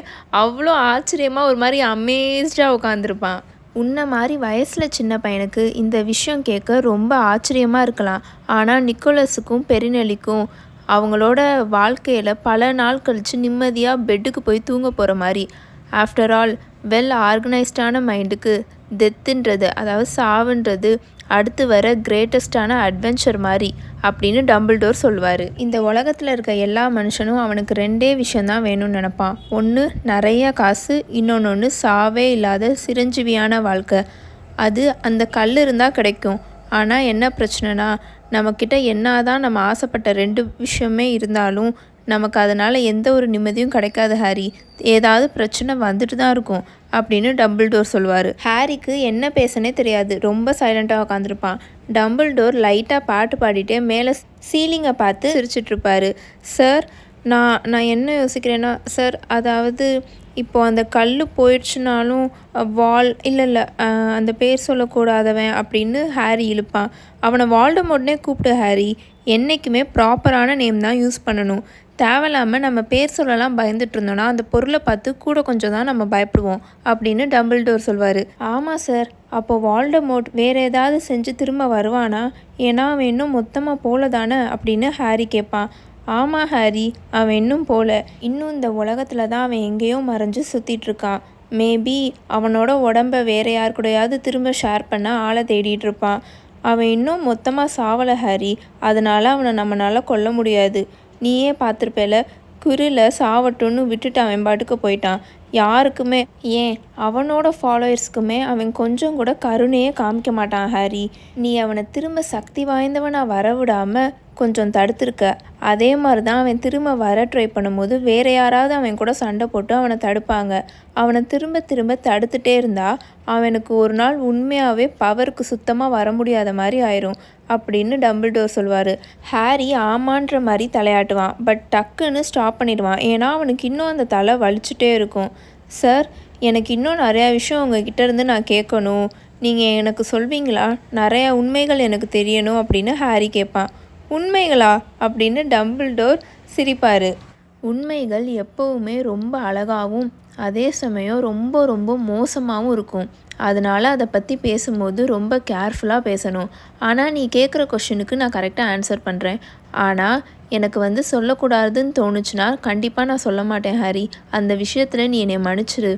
அவ்வளோ ஆச்சரியமாக ஒரு மாதிரி அமேஸ்டாக உட்காந்துருப்பான். உன்ன மாதிரி வயசில் சின்ன பையனுக்கு இந்த விஷயம் கேட்க ரொம்ப ஆச்சரியமாக இருக்கலாம். ஆனால் நிக்கோலஸுக்கும் பெரினெல்லிக்கும் அவங்களோட வாழ்க்கையில் பல நாள் கழித்து நிம்மதியாக பெட்டுக்கு போய் தூங்க போகிற மாதிரி. ஆஃப்டர் ஆல் வெல் ஆர்கனைஸ்டான மைண்டுக்கு டெத்துன்றது அதாவது சாவுன்றது அடுத்து வர கிரேட்டஸ்டான அட்வென்ச்சர் மாதிரி அப்படின்னு டம்பிள்டோர் சொல்லுவார். இந்த உலகத்தில் இருக்க எல்லா மனுஷனும் அவனுக்கு 2 விஷயந்தான் வேணும்னு நினப்பான். ஒன்று நிறைய காசு, இன்னொன்று சாவே இல்லாத சிரஞ்சீவியான வாழ்க்கை. அது அந்த கல் இருந்தால் கிடைக்கும். ஆனால் என்ன பிரச்சனைனா நம்மக்கிட்ட என்ன நம்ம ஆசைப்பட்ட 2 விஷயமே இருந்தாலும் நமக்கு அதனால் எந்த ஒரு நிம்மதியும் கிடைக்காது ஹாரி. ஏதாவது பிரச்சனை வந்துட்டு தான் இருக்கும் அப்படின்னு டம்பிள்டோர் சொல்லுவார். ஹாரிக்கு என்ன பேசனே தெரியாது. ரொம்ப சைலண்ட்டாக உட்காந்துருப்பான். டம்பிள்டோர் லைட்டாக பாட்டு பாடிட்டே மேலே சீலிங்கை பார்த்து சிரிச்சிட்ருப்பார். சார், நான் என்ன யோசிக்கிறேன்னா சார், அதாவது இப்போது அந்த கல் போயிடுச்சுனாலும் வால் இல்லை அந்த பேர் சொல்லக்கூடாதவன் அப்படின்னு ஹாரி இழுப்பான். அவனை வால்டமோர்ட்னே கூப்பிட்டு ஹாரி. என்றைக்குமே ப்ராப்பரான நேம் தான் யூஸ் பண்ணணும். தேவையில்லாமல் நம்ம பேர் சொல்லலாம் பயந்துட்டு இருந்தோன்னா அந்த பொருளை பார்த்து கூட கொஞ்சம் தான் நம்ம பயப்படுவோம் அப்படின்னு டம்பிள்டோர் சொல்வார். ஆமாம் சார், அப்போது வால்டமோர்ட் வேறு ஏதாவது செஞ்சு திரும்ப வருவானா? ஏன்னா அவன் இன்னும் மொத்தமாக போல தானே அப்படின்னு ஹாரி கேட்பான். ஆமாம் ஹாரி, அவன் இன்னும் போல. இன்னும் இந்த உலகத்தில் தான் அவன் எங்கேயோ மறைஞ்சு சுற்றிட்டுருக்கான். மேபி அவனோட உடம்பை வேறு யார் கூடயாவது திரும்ப ஷேர் பண்ண ஆளை தேடிட்டு இருப்பான். அவன் இன்னும் மொத்தமாக சாவலை ஹாரி. அதனால் அவனை நம்மளால் கொல்ல முடியாது. நீயே பார்த்துருப்பேல, குரில சாவட்டுன்னு விட்டுட்டு அவன் பாட்டுக்கு போயிட்டான். யாருக்குமே, ஏன் அவனோட ஃபாலோயர்ஸ்க்குமே அவன் கொஞ்சம் கூட கருணையே காமிக்க மாட்டான் ஹாரி. நீ அவனை திரும்ப சக்தி வாய்ந்தவனாக வரவிடாமல் கொஞ்சம் தடுத்துருக்க. அதே மாதிரி தான் அவன் திரும்ப வர ட்ரை பண்ணும்போது வேறு யாராவது அவன் கூட சண்டை போட்டு அவனை தடுப்பாங்க. அவனை திரும்ப திரும்ப தடுத்துட்டே இருந்தால் அவனுக்கு ஒரு நாள் உண்மையாகவே பவருக்கு சுத்தமாக வர முடியாத மாதிரி ஆயிரும் அப்படின்னு டம்பிள்டோர் சொல்வார். ஹாரி ஆமான்ற மாதிரி தலையாட்டுவான். பட் டக்குன்னு ஸ்டாப் பண்ணிடுவான். ஏன்னா அவனுக்கு இன்னும் அந்த தலை வலிச்சுட்டே இருக்கும். சார், எனக்கு இன்னும் நிறையா விஷயம் உங்ககிட்ட இருந்து நான் கேட்கணும். நீங்கள் எனக்கு சொல்வீங்களா? நிறையா உண்மைகள் எனக்கு தெரியணும் அப்படின்னு ஹாரி கேட்பான். உண்மைகளா அப்படின்னு டம்பிள்டோர் சிரிப்பார். உண்மைகள் எப்போவுமே ரொம்ப அழகாகவும் அதே சமயம் ரொம்ப ரொம்ப மோசமாகவும் இருக்கும். அதனால் அதை பற்றி பேசும்போது ரொம்ப கேர்ஃபுல்லாக பேசணும். ஆனால் நீ கேட்குற கொஷினுக்கு நான் கரெக்டாக ஆன்சர் பண்ணுறேன். ஆனால் எனக்கு வந்து சொல்லக்கூடாதுன்னு தோணுச்சுன்னா கண்டிப்பாக நான் சொல்ல மாட்டேன் ஹாரி. அந்த விஷயத்தில் நீ என்னை மன்னிச்சிரு.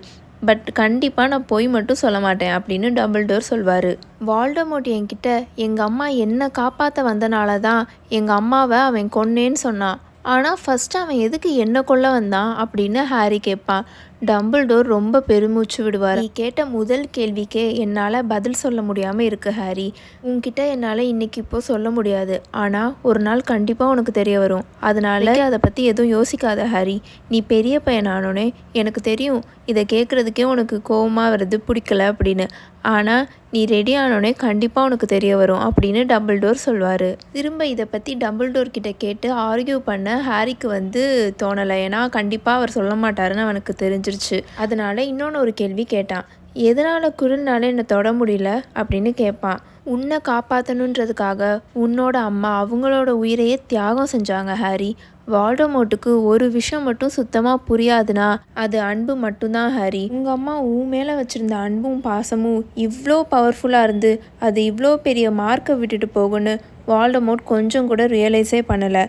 பட் கண்டிப்பாக நான் பொய் மட்டும் சொல்ல மாட்டேன் அப்படின்னு டம்பிள்டோர் சொல்வார். வால்டமோர்ட் என்கிட்ட எங்கள் அம்மா என்னை காப்பாற்ற வந்தனால தான் எங்கள் அம்மாவை அவன் கொன்னேன்னு சொன்னான். ஆனால் ஃபஸ்ட்டு அவன் எதுக்கு என்னை கொல்ல வந்தான் அப்படின்னு ஹாரி கேட்பான். டம்பிள்டோர் ரொம்ப பெருமூச்சு விடுவார். நீ கேட்ட முதல் கேள்விக்கே என்னால் பதில் சொல்ல முடியாமல் இருக்கு ஹாரி. உன்கிட்ட என்னால் இன்னைக்கு இப்போ சொல்ல முடியாது. ஆனால் ஒரு நாள் கண்டிப்பாக உனக்கு தெரிய வரும். அதனால அதை பற்றி எதுவும் யோசிக்காத ஹாரி. நீ பெரிய பையனானோனே எனக்கு தெரியும் இதை கேட்குறதுக்கே உனக்கு கோவமாக வருது, பிடிக்கல அப்படின்னு. ஆனால் நீ ரெடி ஆனோடனே கண்டிப்பாக உனக்கு தெரிய வரும் அப்படின்னு டம்பிள்டோர் சொல்வார். திரும்ப இதை பற்றி டம்பிள்டோர் கிட்ட கேட்டு ஆர்கியூ பண்ண ஹாரிக்கு வந்து தோணலை. ஏன்னா கண்டிப்பாக அவர் சொல்ல மாட்டாருன்னு அவனுக்கு தெரிஞ்சிருச்சு. அதனால் இன்னொன்று ஒரு கேள்வி கேட்டான். எதனால் குரில்னால என்னை தொட முடியல அப்படின்னு கேட்பான். உன்னை காப்பாற்றணுன்றதுக்காக உன்னோட அம்மா அவங்களோட உயிரையே தியாகம் செஞ்சாங்க ஹாரி. வால்டமோர்ட்டுக்கு ஒரு விஷயம் மட்டும் சுத்தமாக புரியாதுன்னா அது அன்பு மட்டும்தான் ஹாரி. உங்கள் அம்மா உன் மேலே வச்சுருந்த அன்பும் பாசமும் இவ்வளோ பவர்ஃபுல்லாக இருந்து அது இவ்வளோ பெரிய மார்க்கை விட்டுட்டு போகுன்னு வால்டமோர்ட் கொஞ்சம் கூட ரியலைஸே பண்ணலை.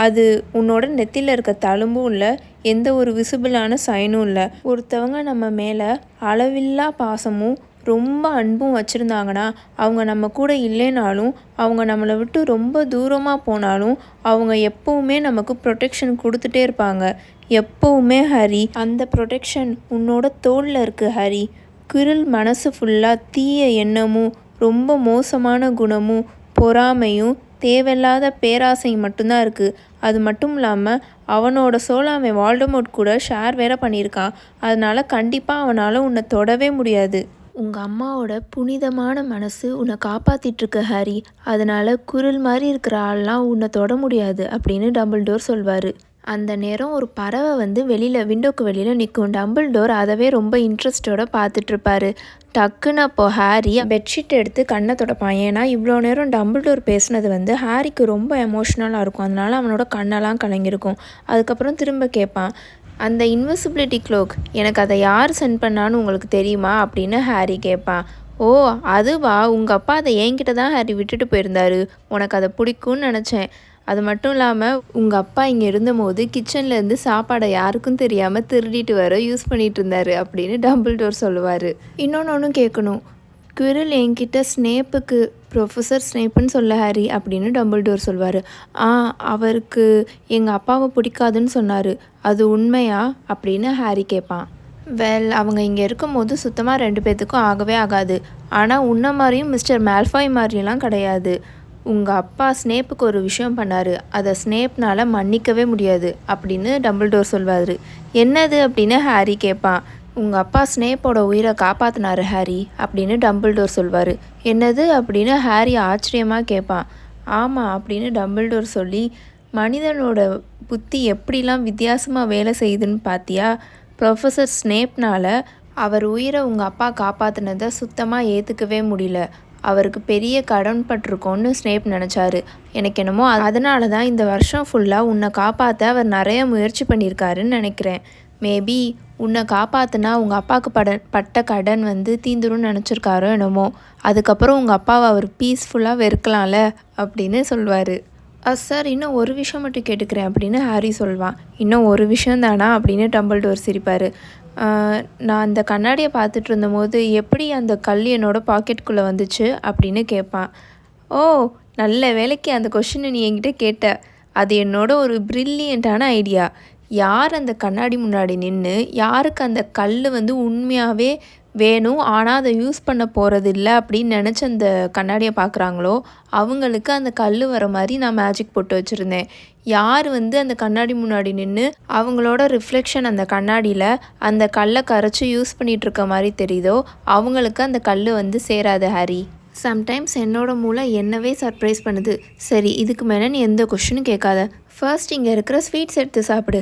அது உன்னோட நெத்தியில் இருக்க தழும்பும் இல்லை, எந்த ஒரு விசிபிளான சைனும் இல்லை. ஒருத்தவங்க நம்ம மேலே அளவில்லா பாசமும் ரொம்ப அன்பும் வச்சுருந்தாங்கன்னா அவங்க நம்ம கூட இல்லைனாலும் அவங்க நம்மளை விட்டு ரொம்ப தூரமாக போனாலும் அவங்க எப்போவுமே நமக்கு ப்ரொடெக்ஷன் கொடுத்துட்டே இருப்பாங்க. எப்போவுமே ஹரி. அந்த ப்ரொடெக்ஷன் உன்னோட தோளில் இருக்குது ஹரி. குரில் மனசு ஃபுல்லாக தீய எண்ணமும் ரொம்ப மோசமான குணமும் பொறாமையும் தேவையில்லாத பேராசை மட்டும்தான் இருக்குது. அது மட்டும் இல்லாமல் அவனோட சோலை அவன் வால்டமோர்ட் கூட ஷேர் வேற பண்ணியிருக்கான். அதனால் கண்டிப்பாக அவனால் உன்னை தொடவே முடியாது. உங்கள் அம்மாவோட புனிதமான மனசு உன்னை காப்பாற்றிட்டுருக்கு ஹாரி. அதனால் குரில் மாதிரி இருக்கிற ஆள்லாம் உன்னை தொட முடியாது அப்படின்னு டம்பிள்டோர் சொல்வார். அந்த நேரம் ஒரு பறவை வந்து விண்டோக்கு வெளியில் நிற்கும். டம்பிள்டோர் அதவே ரொம்ப இன்ட்ரெஸ்டோட பார்த்துட்ருப்பாரு. டக்குன்னு அப்போ ஹாரி பெட்ஷீட் எடுத்து கண்ணை தொடப்பான். ஏன்னா இவ்வளோ நேரம் டம்பிள்டோர் பேசுனது வந்து ஹாரிக்கு ரொம்ப எமோஷ்னலாக இருக்கும். அதனால அவனோட கண்ணெல்லாம் கலங்கியிருக்கும். அதுக்கப்புறம் திரும்ப கேட்பான், அந்த இன்விசிபிலிட்டி க்ளோக் எனக்கு அதை யார் சென்ட் பண்ணான்னு உங்களுக்கு தெரியுமா அப்படின்னு ஹாரி கேட்பான். ஓ அதுவா, உங்கள் அப்பா அதை என்கிட்ட தான் ஹாரி விட்டுட்டு போயிருந்தாரு. உனக்கு அதை பிடிக்கும்னு நினச்சேன். அது மட்டும் இல்லாமல் உங்கள் அப்பா இங்கே இருந்தபோது கிச்சன்லேருந்து சாப்பாடை யாருக்கும் தெரியாமல் திருடிட்டு வர யூஸ் பண்ணிகிட்டு இருந்தாரு அப்படின்னு டம்பிள்டோர் சொல்லுவார். இன்னொன்று கேட்கணும், குரில் என்கிட்ட ஸ்னேப்புக்கு ப்ரொஃபஸர் ஸ்னேப்புன்னு சொல்ல ஹாரி அப்படின்னு டம்பிள்டோர் சொல்வார். அவருக்கு எங்கள் அப்பாவை பிடிக்காதுன்னு சொன்னார், அது உண்மையா அப்படின்னு ஹாரி கேட்பான். அவங்க இங்கே இருக்கும்போது சுத்தமாக 2 பேர்த்துக்கும் ஆகவே ஆகாது. ஆனால் உன்ன மாதிரியும் மிஸ்டர் மேல்ஃபாய் மாதிரிலாம் கிடையாது. உங்கள் அப்பா ஸ்னேப்புக்கு ஒரு விஷயம் பண்ணார், அதை ஸ்னேப்னால் மன்னிக்கவே முடியாது அப்படின்னு டம்பிள்டோர் சொல்வார். என்னது அப்படின்னு ஹாரி கேட்பான். உங்கள் அப்பா ஸ்னேப்போட உயிரை காப்பாற்றினாரு ஹாரி அப்படின்னு டம்பிள்டோர் சொல்வார். என்னது அப்படின்னு ஹாரி ஆச்சரியமாக கேட்பான். ஆமாம் அப்படின்னு டம்பிள்டோர் சொல்லி, மனிதனோட புத்தி எப்படிலாம் வித்தியாசமாக வேலை செய்யுதுன்னு பார்த்தியா? ப்ரொஃபஸர் ஸ்னேப்னால் அவர் உயிரை உங்கள் அப்பா காப்பாற்றினதை சுத்தமாக ஏற்றுக்கவே முடியல. அவருக்கு பெரிய கடன் பட்டிருக்கோன்னு ஸ்னேப் நினச்சாரு. எனக்கு என்னமோ அதனால தான் இந்த வருஷம் ஃபுல்லாக உன்னை காப்பாற்ற அவர் நிறைய முயற்சி பண்ணியிருக்காருன்னு நினைக்கிறேன். மேபி உன்னை காப்பாற்றினா உங்கள் அப்பாவுக்கு பட்ட கடன் வந்து தீந்துரும்னு நினச்சிருக்காரோ என்னமோ. அதுக்கப்புறம் உங்கள் அப்பாவை அவர் பீஸ்ஃபுல்லாக வெறுக்கலாம்ல அப்படின்னு சொல்வார். சார் இன்னும் ஒரு விஷயம் மட்டும் கேட்டுக்கிறேன் அப்படின்னு ஹாரி சொல்வான். இன்னும் ஒரு விஷயம் தானா அப்படின்னு டம்பிள்டோர் சிரிப்பார். நான் அந்த கண்ணாடியை பார்த்துட்டு இருந்தபோது எப்படி அந்த கல் என்னோடய பாக்கெட்டுக்குள்ளே வந்துச்சு அப்படின்னு கேட்பான். ஓ நல்ல வேலைக்கு அந்த கொஷினை நீ என்கிட்ட கேட்ட. அது என்னோட ஒரு ப்ரில்லியண்ட்டான ஐடியா. யார் அந்த கண்ணாடி முன்னாடி நின்று யாருக்கு அந்த கல் வந்து உண்மையாகவே வேணும் ஆனால் அதை யூஸ் பண்ண போகிறது இல்லை அப்படின்னு நினச்சி அந்த கண்ணாடியை பார்க்குறாங்களோ அவங்களுக்கு அந்த கல் வர மாதிரி நான் மேஜிக் போட்டு வச்சுருந்தேன். யார் வந்து அந்த கண்ணாடி முன்னாடி நின்று அவங்களோட ரிஃப்ளெக்ஷன் அந்த கண்ணாடியில் அந்த கல்லை கரைச்சி யூஸ் பண்ணிகிட்ருக்க மாதிரி தெரியுதோ அவங்களுக்கு அந்த கல் வந்து சேராது ஹாரி. சம்டைம்ஸ் என்னோட மூளை என்னவே சர்ப்ரைஸ் பண்ணுது. சரி இதுக்கு மேலே நீ எந்த கொஷினும் கேட்காத. ஃபர்ஸ்ட் இங்கே இருக்கிற ஸ்வீட்ஸ் எடுத்து சாப்பிடு.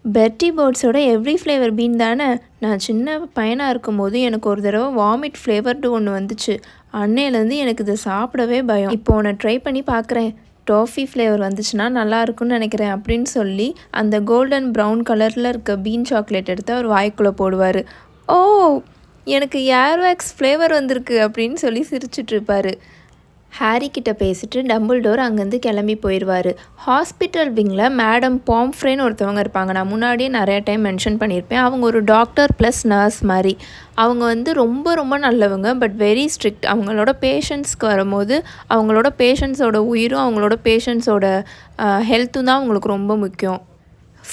பெர்ட்டி போர்ட்ஸோட எவ்ரி ஃப்ளேவர் பீன் தானே. நான் சின்ன பையனாக இருக்கும்போது எனக்கு ஒரு தடவை வாமிட் ஃப்ளேவர்டு ஒன்று வந்துச்சு. அன்னையிலேருந்து எனக்கு இதை சாப்பிடவே பயம். இப்போ உன்னை ட்ரை பண்ணி பார்க்குறேன். டாஃபி ஃப்ளேவர் வந்துச்சுன்னா நல்லா இருக்கும்னு நினைக்கிறேன் அப்படின்னு சொல்லி அந்த கோல்டன் ப்ரௌன் கலரில் இருக்க பீன் சாக்லேட் எடுத்து அவர் வாய்க்குள்ளே போடுவார். ஓ, எனக்கு ஏர்வேக்ஸ் ஃப்ளேவர் வந்திருக்கு அப்படின்னு சொல்லி சிரிச்சிட்டு இருப்பார். ஹாரி கிட்ட பேசிட்டு டம்பிள்டோர் அங்கேருந்து கிளம்பி போயிடுவார். ஹாஸ்பிட்டல் விங்கில் மேடம் பாம்ஃப்ரேன்னு ஒருத்தவங்க இருப்பாங்க. நான் முன்னாடியே நிறைய டைம் மென்ஷன் பண்ணியிருப்பேன். அவங்க ஒரு டாக்டர் ப்ளஸ் நர்ஸ் மாதிரி. அவங்க வந்து ரொம்ப ரொம்ப நல்லவங்க, பட் வெரி ஸ்ட்ரிக்ட். அவங்களோட பேஷண்ட்ஸ்க்கு வரும்போது அவங்களோட பேஷண்ட்ஸோட உயிரும் அவங்களோட பேஷண்ட்ஸோட ஹெல்த்தும் தான் அவங்களுக்கு ரொம்ப முக்கியம்.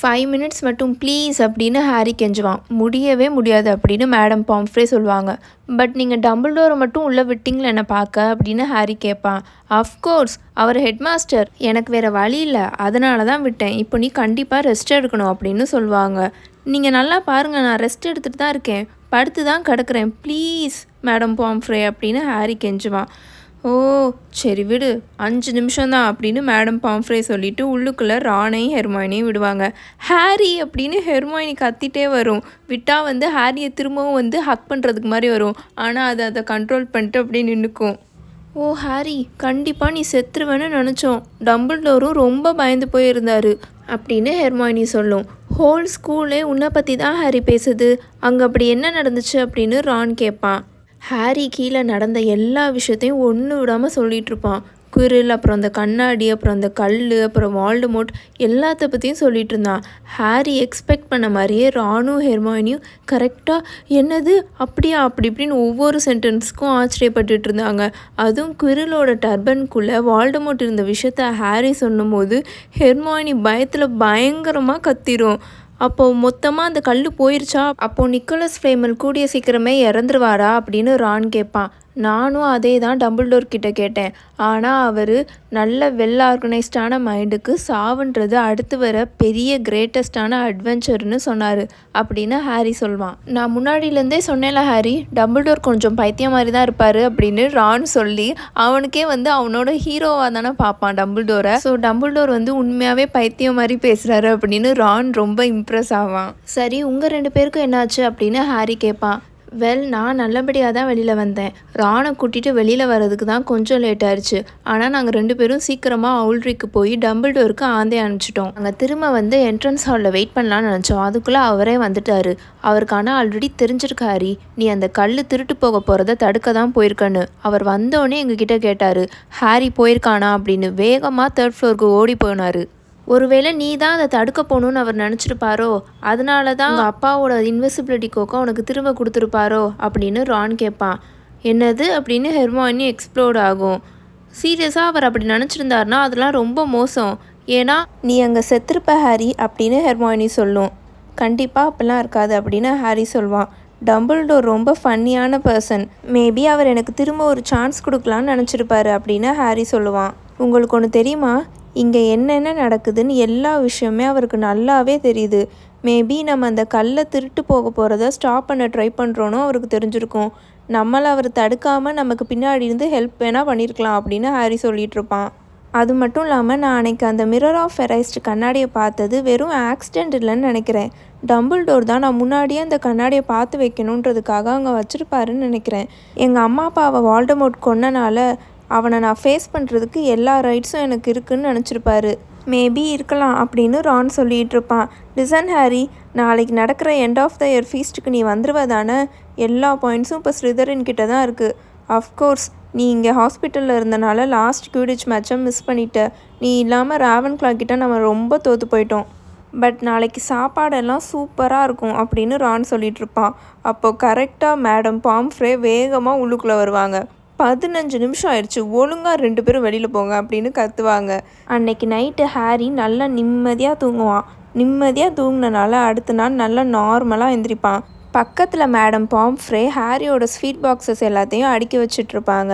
5 மினிட்ஸ் மட்டும் ப்ளீஸ் அப்படின்னு ஹாரி கெஞ்சுவான். முடியவே முடியாது அப்படின்னு மேடம் பாம்ஃப்ரே சொல்லுவாங்க. பட் நீங்கள் டம்பிள்டோரை மட்டும் உள்ளே விட்டிங்களா என்னை பார்க்க அப்படின்னு ஹாரி கேட்பான். அஃப்கோர்ஸ், அவர் ஹெட் மாஸ்டர், எனக்கு வேறு வழி இல்லை, அதனால தான் விட்டேன். இப்போ நீ கண்டிப்பாக ரெஸ்ட் எடுக்கணும் அப்படின்னு சொல்லுவாங்க. நீங்கள் நல்லா பாருங்கள், நான் ரெஸ்ட் எடுத்துகிட்டு தான் இருக்கேன், படுத்து தான் கிடக்கிறேன், ப்ளீஸ் மேடம் பாம்ஃப்ரே அப்படின்னு ஹாரி கெஞ்சுவான். ஓ சரி விடு, 5 நிமிஷம்தான் அப்படின்னு மேடம் பாம்ஃப்ரே சொல்லிவிட்டு உள்ளுக்குள்ளே ரானையும் ஹெர்மாயினையும் விடுவாங்க. ஹாரி அப்படின்னு ஹெர்மாயினி கத்திட்டே வரும். விட்டால் வந்து ஹாரியை திரும்பவும் வந்து ஹக் பண்ணுறதுக்கு மாதிரி வரும். ஆனால் அதை கண்ட்ரோல் பண்ணிட்டு அப்படியே நின்றுக்கும். ஓ ஹாரி, கண்டிப்பாக நீ செத்துருவேன்னு நினச்சோம், டம்பிள்டோரும் ரொம்ப பயந்து போயிருந்தார் அப்படின்னு ஹெர்மாயினி சொல்லும். ஹோல் ஸ்கூலே உன்னை பற்றி தான் ஹாரி பேசுது, அங்கே அப்படி என்ன நடந்துச்சு அப்படின்னு ரான் கேட்பான். ஹாரி கீழே நடந்த எல்லா விஷயத்தையும் ஒன்று விடாமல் சொல்லிகிட்ருப்பான். குரில், அப்புறம் அந்த கண்ணாடி, அப்புறம் அந்த கல், அப்புறம் வால்டமோர்ட், எல்லாத்த பற்றியும் சொல்லிகிட்டு இருந்தான். ஹாரி எக்ஸ்பெக்ட் பண்ண மாதிரியே ரானும் ஹெர்மாயினியும் கரெக்டாக என்னது அப்படியா அப்படி இப்படின்னு ஒவ்வொரு சென்டென்ஸ்க்கும் ஆச்சரியப்பட்டுட்டு இருந்தாங்க. அதுவும் குரிலோட டர்பனுக்குள்ளே வால்டமோர்ட் இருந்த விஷயத்த ஹாரி சொன்னும் போது ஹெர்மாயினி பயத்தில் பயங்கரமாக கத்திரும். அப்போது மொத்தமாக அந்த கல் போயிருச்சா, அப்போது நிக்கோலஸ் ஃப்ளேமல் கூடிய சீக்கிரமே இறந்துருவாரா அப்படின்னு ரான் கேட்பான். நானும் அதே தான் டம்பிள்டோர் கிட்ட கேட்டேன். ஆனால் அவர் நல்ல வெல் ஆர்கனைஸ்டான மைண்டுக்கு சாவுன்றது அடுத்து வர பெரிய கிரேட்டஸ்டான அட்வென்ச்சர்னு சொன்னார் அப்படின்னு ஹாரி சொல்வான். நான் முன்னாடியிலேருந்தே சொன்னேன்ல ஹாரி, டம்பிள்டோர் கொஞ்சம் பைத்தியம் மாதிரி தான் இருப்பார் அப்படின்னு ரான் சொல்லி அவனுக்கே வந்து அவனோட ஹீரோவாக தானே பார்ப்பான் டம்பிள்டோரை. ஸோ டம்பிள்டோர் வந்து உண்மையாகவே பைத்தியம் மாதிரி பேசுகிறாரு அப்படின்னு ரான் ரொம்ப இம்ப்ரெஸ் ஆவான். சரி, உங்கள் 2 பேருக்கும் என்னாச்சு அப்படின்னு ஹாரி கேட்பான். வெல், நான் நல்லபடியாக தான் வெளியில் வந்தேன். ரானை கூட்டிகிட்டு வெளியில் வர்றதுக்கு தான் கொஞ்சம் லேட் ஆயிடுச்சு. ஆனால் நாங்கள் 2 பேரும் சீக்கிரமாக அவுல்ட்ரிக்கு போய் டம்பிள்டோருக்கு ஆந்தை அனுப்பிச்சிட்டோம். நாங்கள் திரும்ப வந்து என்ட்ரன்ஸ் ஹாலில் வெயிட் பண்ணலான்னு நினச்சோம். அதுக்குள்ளே அவரே வந்துட்டார். அவருக்கான ஆல்ரெடி தெரிஞ்சிருக்காரி, நீ அந்த கல் திருட்டு போக போகிறத தடுக்க தான் போயிருக்கன்னு. அவர் வந்தோடனே எங்ககிட்ட கேட்டார், ஹாரி போயிருக்கானா அப்படின்னு. வேகமாக 3rd ஃப்ளோருக்கு ஓடி போனார். ஒருவேளை நீ தான் அதை தடுக்க போகணுன்னு அவர் நினச்சிருப்பாரோ, அதனால தான் உங்கள் அப்பாவோட இன்விசிபிலிட்டி கோக்கை உனக்கு திரும்ப கொடுத்துருப்பாரோ அப்படின்னு ரான் கேட்பான். என்னது அப்படின்னு ஹெர்மாயினி எக்ஸ்ப்ளோர்ட் ஆகும். சீரியஸாக அவர் அப்படி நினச்சிருந்தாருனா அதெல்லாம் ரொம்ப மோசம், ஏன்னா நீ அங்கே செத்துருப்ப ஹாரி அப்படின்னு ஹெர்மாயினி சொல்லும். கண்டிப்பாக அப்படிலாம் இருக்காது அப்படின்னு ஹாரி சொல்வான். டம்பிள்டோர் ரொம்ப ஃபன்னியான பர்சன், மேபி அவர் எனக்கு திரும்ப ஒரு சான்ஸ் கொடுக்கலான்னு நினச்சிருப்பாரு அப்படின்னு ஹாரி சொல்லுவான். உங்களுக்கு ஒன்று தெரியுமா, இங்கே என்னென்ன நடக்குதுன்னு எல்லா விஷயமே அவருக்கு நல்லாவே தெரியுது. மேபி நம்ம அந்த கல்லை திருட்டு போக போகிறத ஸ்டாப் பண்ண ட்ரை பண்ணுறோன்னு அவருக்கு தெரிஞ்சிருக்கும். நம்மளை அவர் தடுக்காமல் நமக்கு பின்னாடி இருந்து ஹெல்ப் வேணால் பண்ணியிருக்கலாம் அப்படின்னு ஹாரி சொல்லிகிட்ருப்பான். அது மட்டும் இல்லாமல் நான் அன்றைக்கி அந்த மிரர் ஆஃப் எரைஸ்ட் கண்ணாடியை பார்த்தது வெறும் ஆக்சிடெண்ட் இல்லைன்னு நினைக்கிறேன். டம்பிள்டோர் தான் நான் முன்னாடியே அந்த கண்ணாடியை பார்த்து வைக்கணுன்றதுக்காக அங்கே வச்சுருப்பாருன்னு நினைக்கிறேன். எங்கள் அம்மா அப்பாவை வால்டமோர்ட் கொன்னனால அவனை நான் ஃபேஸ் பண்ணுறதுக்கு எல்லா ரைட்ஸும் எனக்கு இருக்குதுன்னு நினச்சிருப்பாரு. மேபி இருக்கலாம் அப்படின்னு ரான் சொல்லிகிட்டு இருப்பான். லிசன் ஹாரி, நாளைக்கு நடக்கிற எண்ட் ஆஃப் த இயர் ஃபீஸ்ட்டுக்கு நீ வந்துருவ தானே? எல்லா பாயிண்ட்ஸும் இப்போ ஸ்லிதரின் கிட்ட தான் இருக்குது. அஃப்கோர்ஸ், நீ இங்கே ஹாஸ்பிட்டலில் இருந்தனால லாஸ்ட் குவிடிச் மேட்சை மிஸ் பண்ணிட்ட. நீ இல்லாமல் ராவன் கிளா கிட்ட நம்ம ரொம்ப தோற்று போயிட்டோம். பட் நாளைக்கு சாப்பாடெல்லாம் சூப்பராக இருக்கும் அப்படின்னு ரான் சொல்லிகிட்டு இருப்பான். அப்போது கரெக்டாக மேடம் பாம்ஃப்ரே வேகமாக உள்ளுக்குள்ளே வருவாங்க. 15 நிமிஷம் ஆயிடுச்சு, ஒழுங்காக 2 பேரும் வெளியில் போங்க அப்படின்னு கத்துவாங்க. அன்னைக்கு நைட்டு ஹாரி நல்லா நிம்மதியாக தூங்குவான். நிம்மதியாக தூங்கினால அடுத்த நாள் நல்லா நார்மலாக எந்திரிப்பான். பக்கத்தில் மேடம் பாம்ஃப்ரே ஹாரியோட ஸ்வீட் பாக்ஸஸ் எல்லாத்தையும் அடுக்கி வச்சிட்ருப்பாங்க.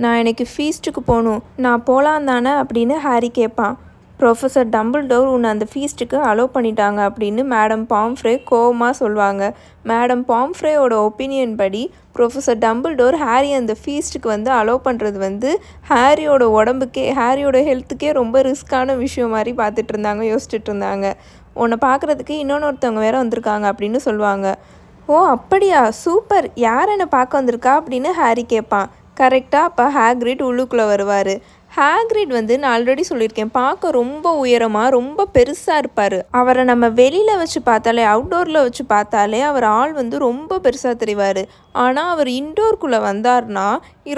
நான் இன்னைக்கு ஃபீஸ்ட்டுக்கு போகணும், நான் போகலாம் தானே அப்படின்னு ஹாரி கேட்பான். ப்ரொஃபஸர் டம்பிள்டோர் உன்னை அந்த ஃபீஸ்ட்டுக்கு அலோவ் பண்ணிட்டாங்க அப்படின்னு மேடம் பாம்ஃப்ரே கோவமாக சொல்லுவாங்க. மேடம் பாம்ஃப்ரேயோட ஒப்பீனியன் படி ப்ரொஃபஸர் டம்பிள்டோர் ஹாரி அந்த ஃபீஸ்ட்டுக்கு வந்து அலோவ் பண்ணுறது வந்து ஹாரியோட உடம்புக்கே, ஹாரியோட ஹெல்த்துக்கே ரொம்ப ரிஸ்க்கான விஷயம் மாதிரி பார்த்துட்டு இருந்தாங்க, யோசிச்சுட்டு இருந்தாங்க. உன்னை பார்க்குறதுக்கு இன்னொருத்தவங்க வேறு வந்திருக்காங்க அப்படின்னு சொல்லுவாங்க. ஓ அப்படியா, சூப்பர், யார் என்னை பார்க்க வந்திருக்கா அப்படின்னு ஹாரி கேட்பான். கரெக்டாக அப்போ ஹாக்ரிட் உள்ளுக்குள்ளே வருவார். ஹாக்ரிட் வந்து நான் ஆல்ரெடி சொல்லியிருக்கேன், பார்க்க ரொம்ப உயரமாக ரொம்ப பெருசாக இருப்பார். அவரை நம்ம வெளியில் வச்சு பார்த்தாலே, அவுட்டோரில் வச்சு பார்த்தாலே அவர் ஆள் வந்து ரொம்ப பெருசாக தெரிவார். ஆனால் அவர் இன்டோர்க்குள்ளே வந்தார்னா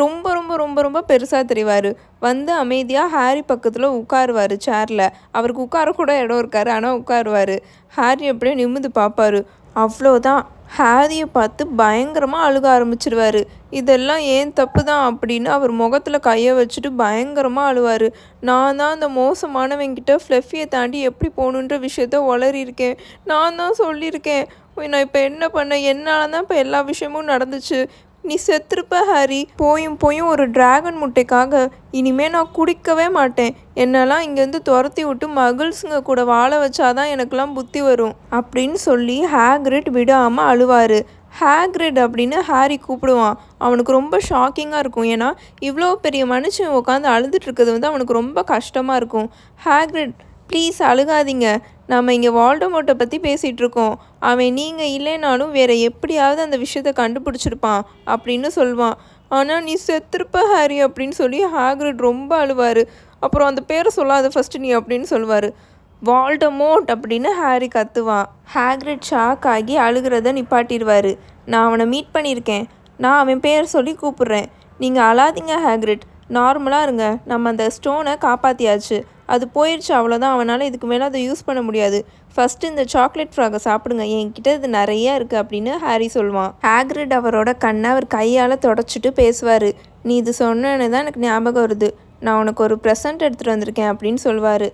ரொம்ப ரொம்ப ரொம்ப ரொம்ப பெருசாக தெரிவார். வந்து அமைதியாக ஹாரி பக்கத்தில் உட்காருவார் சேரில். அவருக்கு உட்கார கூட இடம் இருக்காரு, ஆனால் உட்காருவார். ஹாரி அப்படியே நிமிர்ந்து பார்ப்பார். அவ்வளோதான், ஹாரியை பார்த்து பயங்கரமாக அழுக ஆரம்பிச்சிடுவார். இதெல்லாம் ஏன் தப்பு தான் அப்படின்னு அவர் முகத்தில் கையை வச்சுட்டு பயங்கரமாக அழுவார். நான் தான் அந்த மோசமானவங்கிட்ட ஃப்ளஃபியை தாண்டி எப்படி போகணுன்ற விஷயத்த உளறியிருக்கேன். நான் தான் சொல்லியிருக்கேன். நான் இப்போ என்ன பண்ணேன்? என்னால் தான் இப்போ எல்லா விஷயமும் நடந்துச்சு. நீ செத்துருப்ப ஹாரி. போயும் ஒரு டிராகன் முட்டைக்காக இனிமேல் நான் குடிக்கவே மாட்டேன். என்னெல்லாம் இங்கேருந்து துரத்தி விட்டு மகிழ்ஸுங்க கூட வாழ வச்சாதான் எனக்கெல்லாம் புத்தி வரும் அப்படின்னு சொல்லி ஹாக்ரிட் விடாமல் அழுவார். ஹாக்ரிட் அப்படின்னு ஹாரி கூப்பிடுவான். அவனுக்கு ரொம்ப ஷாக்கிங்காக இருக்கும். ஏன்னா இவ்வளோ பெரிய மனுஷன் உட்காந்து அழுதுட்டு இருக்கிறது வந்து அவனுக்கு ரொம்ப கஷ்டமாக இருக்கும். ஹாக்ரிட், ப்ளீஸ் அழுகாதீங்க. நம்ம இங்கே வால்டமோர்ட்டை பற்றி பேசிகிட்டு இருக்கோம். அவன் நீங்கள் இல்லைனாலும் வேறு எப்படியாவது அந்த விஷயத்தை கண்டுபிடிச்சிருப்பான் அப்படின்னு சொல்லுவான். ஆனால் நீ செத்துருப்ப ஹாரி அப்படின்னு சொல்லி ஹாக்ரிட் ரொம்ப அழுவார். அப்புறம் அந்த பேரை சொல்லாத ஃபஸ்ட்டு நீ அப்படின்னு சொல்லுவார். வால்டமோர்ட் அப்படின்னு ஹாரி கத்துவான். ஹாக்ரிட் ஷாக் ஆகி அழுகிறத நிப்பாட்டிடுவார். நான் அவனை மீட் பண்ணியிருக்கேன். நான் அவன் பேர் சொல்லி கூப்பிட்றேன். நீங்கள் அழாதீங்க ஹாக்ரிட், நார்மலாக இருங்க. நம்ம அந்த ஸ்டோனை காப்பாற்றியாச்சு. அது போயிடுச்சு, அவ்வளோதான். அவனால் இதுக்கு மேலே அதை யூஸ் பண்ண முடியாது. ஃபஸ்ட்டு இந்த சாக்லேட் ஃப்ராகை சாப்பிடுங்க, என்கிட்ட இது நிறையா இருக்குது அப்படின்னு ஹாரி சொல்லுவான். ஹாக்ரிட் அவரோட கண்ணை அவர் கையால் தொடச்சிட்டு பேசுவார். நீ இது சொன்னேன்னு தான் எனக்கு ஞாபகம் வருது. நான் உனக்கு ஒரு ப்ரெசன்ட் எடுத்துகிட்டு வந்திருக்கேன் அப்படின்னு சொல்லுவார்.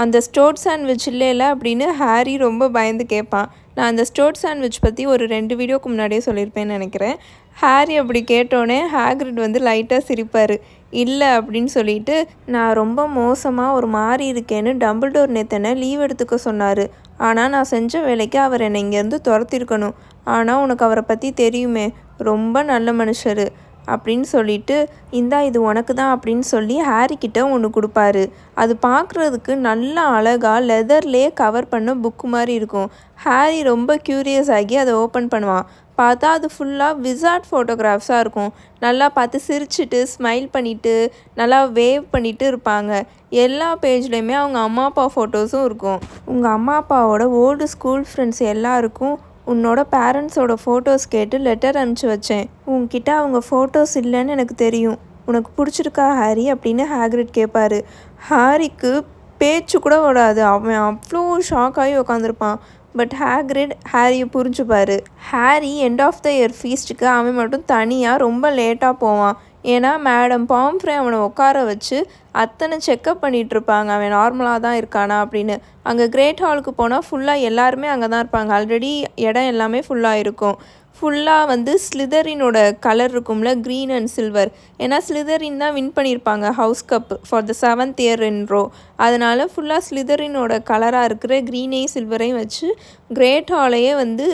அந்த ஸ்டோட் சாண்ட்விச் இல்லைல்ல அப்படின்னு ஹாரி ரொம்ப பயந்து கேட்பான். நான் அந்த ஸ்டோட் சாண்ட்விச் பற்றி ஒரு 2 வீடியோக்கு முன்னாடியே சொல்லியிருப்பேன்னு நினைக்கிறேன். ஹாரி அப்படி கேட்டோடனே ஹாக்ரிட் வந்து லைட்டாக சிரிப்பார். இல்லை அப்படின்னு சொல்லிட்டு, நான் ரொம்ப மோசமாக ஒரு மாதிரி இருக்கேன்னு டம்பிள்டோர் நேத்தனை லீவ் எடுத்துக்க சொன்னார். ஆனால் நான் செஞ்ச வேலைக்கு அவர் என்னை இங்கேருந்து துரத்திருக்கணும். ஆனால் உனக்கு அவரை பற்றி தெரியுமே, ரொம்ப நல்ல மனுஷர் அப்படின்னு சொல்லிட்டு, இந்தா இது உனக்கு தான் அப்படின்னு சொல்லி ஹாரிக்கிட்ட ஒன்று கொடுப்பாரு. அது பார்க்குறதுக்கு நல்லா அழகாக லெதர்லேயே கவர் பண்ண புக்கு மாதிரி இருக்கும். ஹாரி ரொம்ப க்யூரியஸ் ஆகி அதை ஓப்பன் பண்ணுவான். பார்த்தா அது ஃபுல்லாக விசார்ட் ஃபோட்டோகிராஃப்ஸாக இருக்கும். நல்லா பார்த்து சிரிச்சிட்டு ஸ்மைல் பண்ணிவிட்டு நல்லா வேவ் பண்ணிவிட்டு இருப்பாங்க. எல்லா பேஜ்லேயுமே அவங்க அம்மா அப்பா ஃபோட்டோஸும் இருக்கும். உங்கள் அம்மா அப்பாவோட ஓல்டு ஸ்கூல் ஃப்ரெண்ட்ஸ் எல்லாருக்கும் உன்னோட பேரண்ட்ஸோட ஃபோட்டோஸ் கேட்டு லெட்டர் அனுப்பிச்சி வச்சேன். உன்கிட்ட அவங்க ஃபோட்டோஸ் இல்லைன்னு எனக்கு தெரியும். உனக்கு பிடிச்சிருக்கா ஹாரி அப்படின்னு ஹாக்ரிட் கேட்பாரு. ஹாரிக்கு பேச்சு கூட விடாது. அவன் அவ்வளோ ஷாக் ஆகி உட்காந்துருப்பான். பட் ஹாக்ரிட் ஹாரியை புரிஞ்சுப்பார். Harry end of the year ஃபீஸ்ட்டுக்கு அவன் மட்டும் தனியாக ரொம்ப லேட்டாக போவான். ஏன்னா மேடம் பாம்ஃப்ரே அவனை உட்கார வச்சு அத்தனை செக்கப் பண்ணிகிட்ருப்பாங்க, அவன் நார்மலாக தான் இருக்கானா அப்படின்னு. அங்கே கிரேட் ஹாலுக்கு போனால் ஃபுல்லாக எல்லாருமே அங்கே தான் இருப்பாங்க. ஆல்ரெடி இடம் எல்லாமே ஃபுல்லாக இருக்கும். ஃபுல்லாக வந்து ஸ்லிதரினோட கலர் இருக்கும்ல, க்ரீன் அண்ட் சில்வர். ஏன்னா ஸ்லிதரின் தான் வின் பண்ணியிருப்பாங்க house cup for the 7th year in row. அதனால் ஃபுல்லாக ஸ்லிதரினோட கலராக இருக்கிற க்ரீனையும் சில்வரையும் வச்சு கிரேட் ஹாலையே வந்து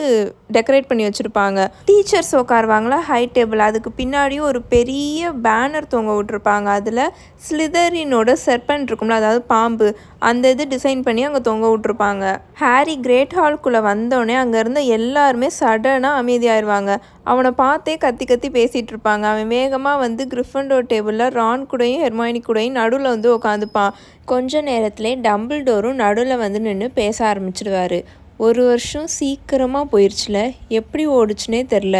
டெக்கரேட் பண்ணி வச்சுருப்பாங்க. டீச்சர்ஸ் உட்காருவாங்களா ஹை டேபிள், அதுக்கு பின்னாடியும் ஒரு பெரிய பேனர் தொங்க விட்டுருப்பாங்க. அதில் ஸ்லிதரினோட செர்பென்ட் இருக்கும்ல, அதாவது பாம்பு, அந்த இது டிசைன் பண்ணி அங்கே தொங்க விட்ருப்பாங்க. ஹாரி கிரேட் ஹால்குள்ளே வந்தோடனே அங்கே இருந்த எல்லாருமே சடனாக அமைதியாயிருவாங்க. அவனை பார்த்தே கத்தி கத்தி பேசிகிட்டு இருப்பாங்க. அவன் வேகமாக வந்து கிரிஃபண்டோர் டேபிளில் ரான் கூடயும் ஹெர்மைனி கூடயும் நடுவில் வந்து உட்காந்துப்பான். கொஞ்ச நேரத்துலேயே டம்பிள்டோரும் நடுவில் வந்து நின்று பேச ஆரம்பிச்சிடுவார். 1 வருஷம் சீக்கிரமாக போயிடுச்சுல, எப்படி ஓடுச்சுனே தெரில.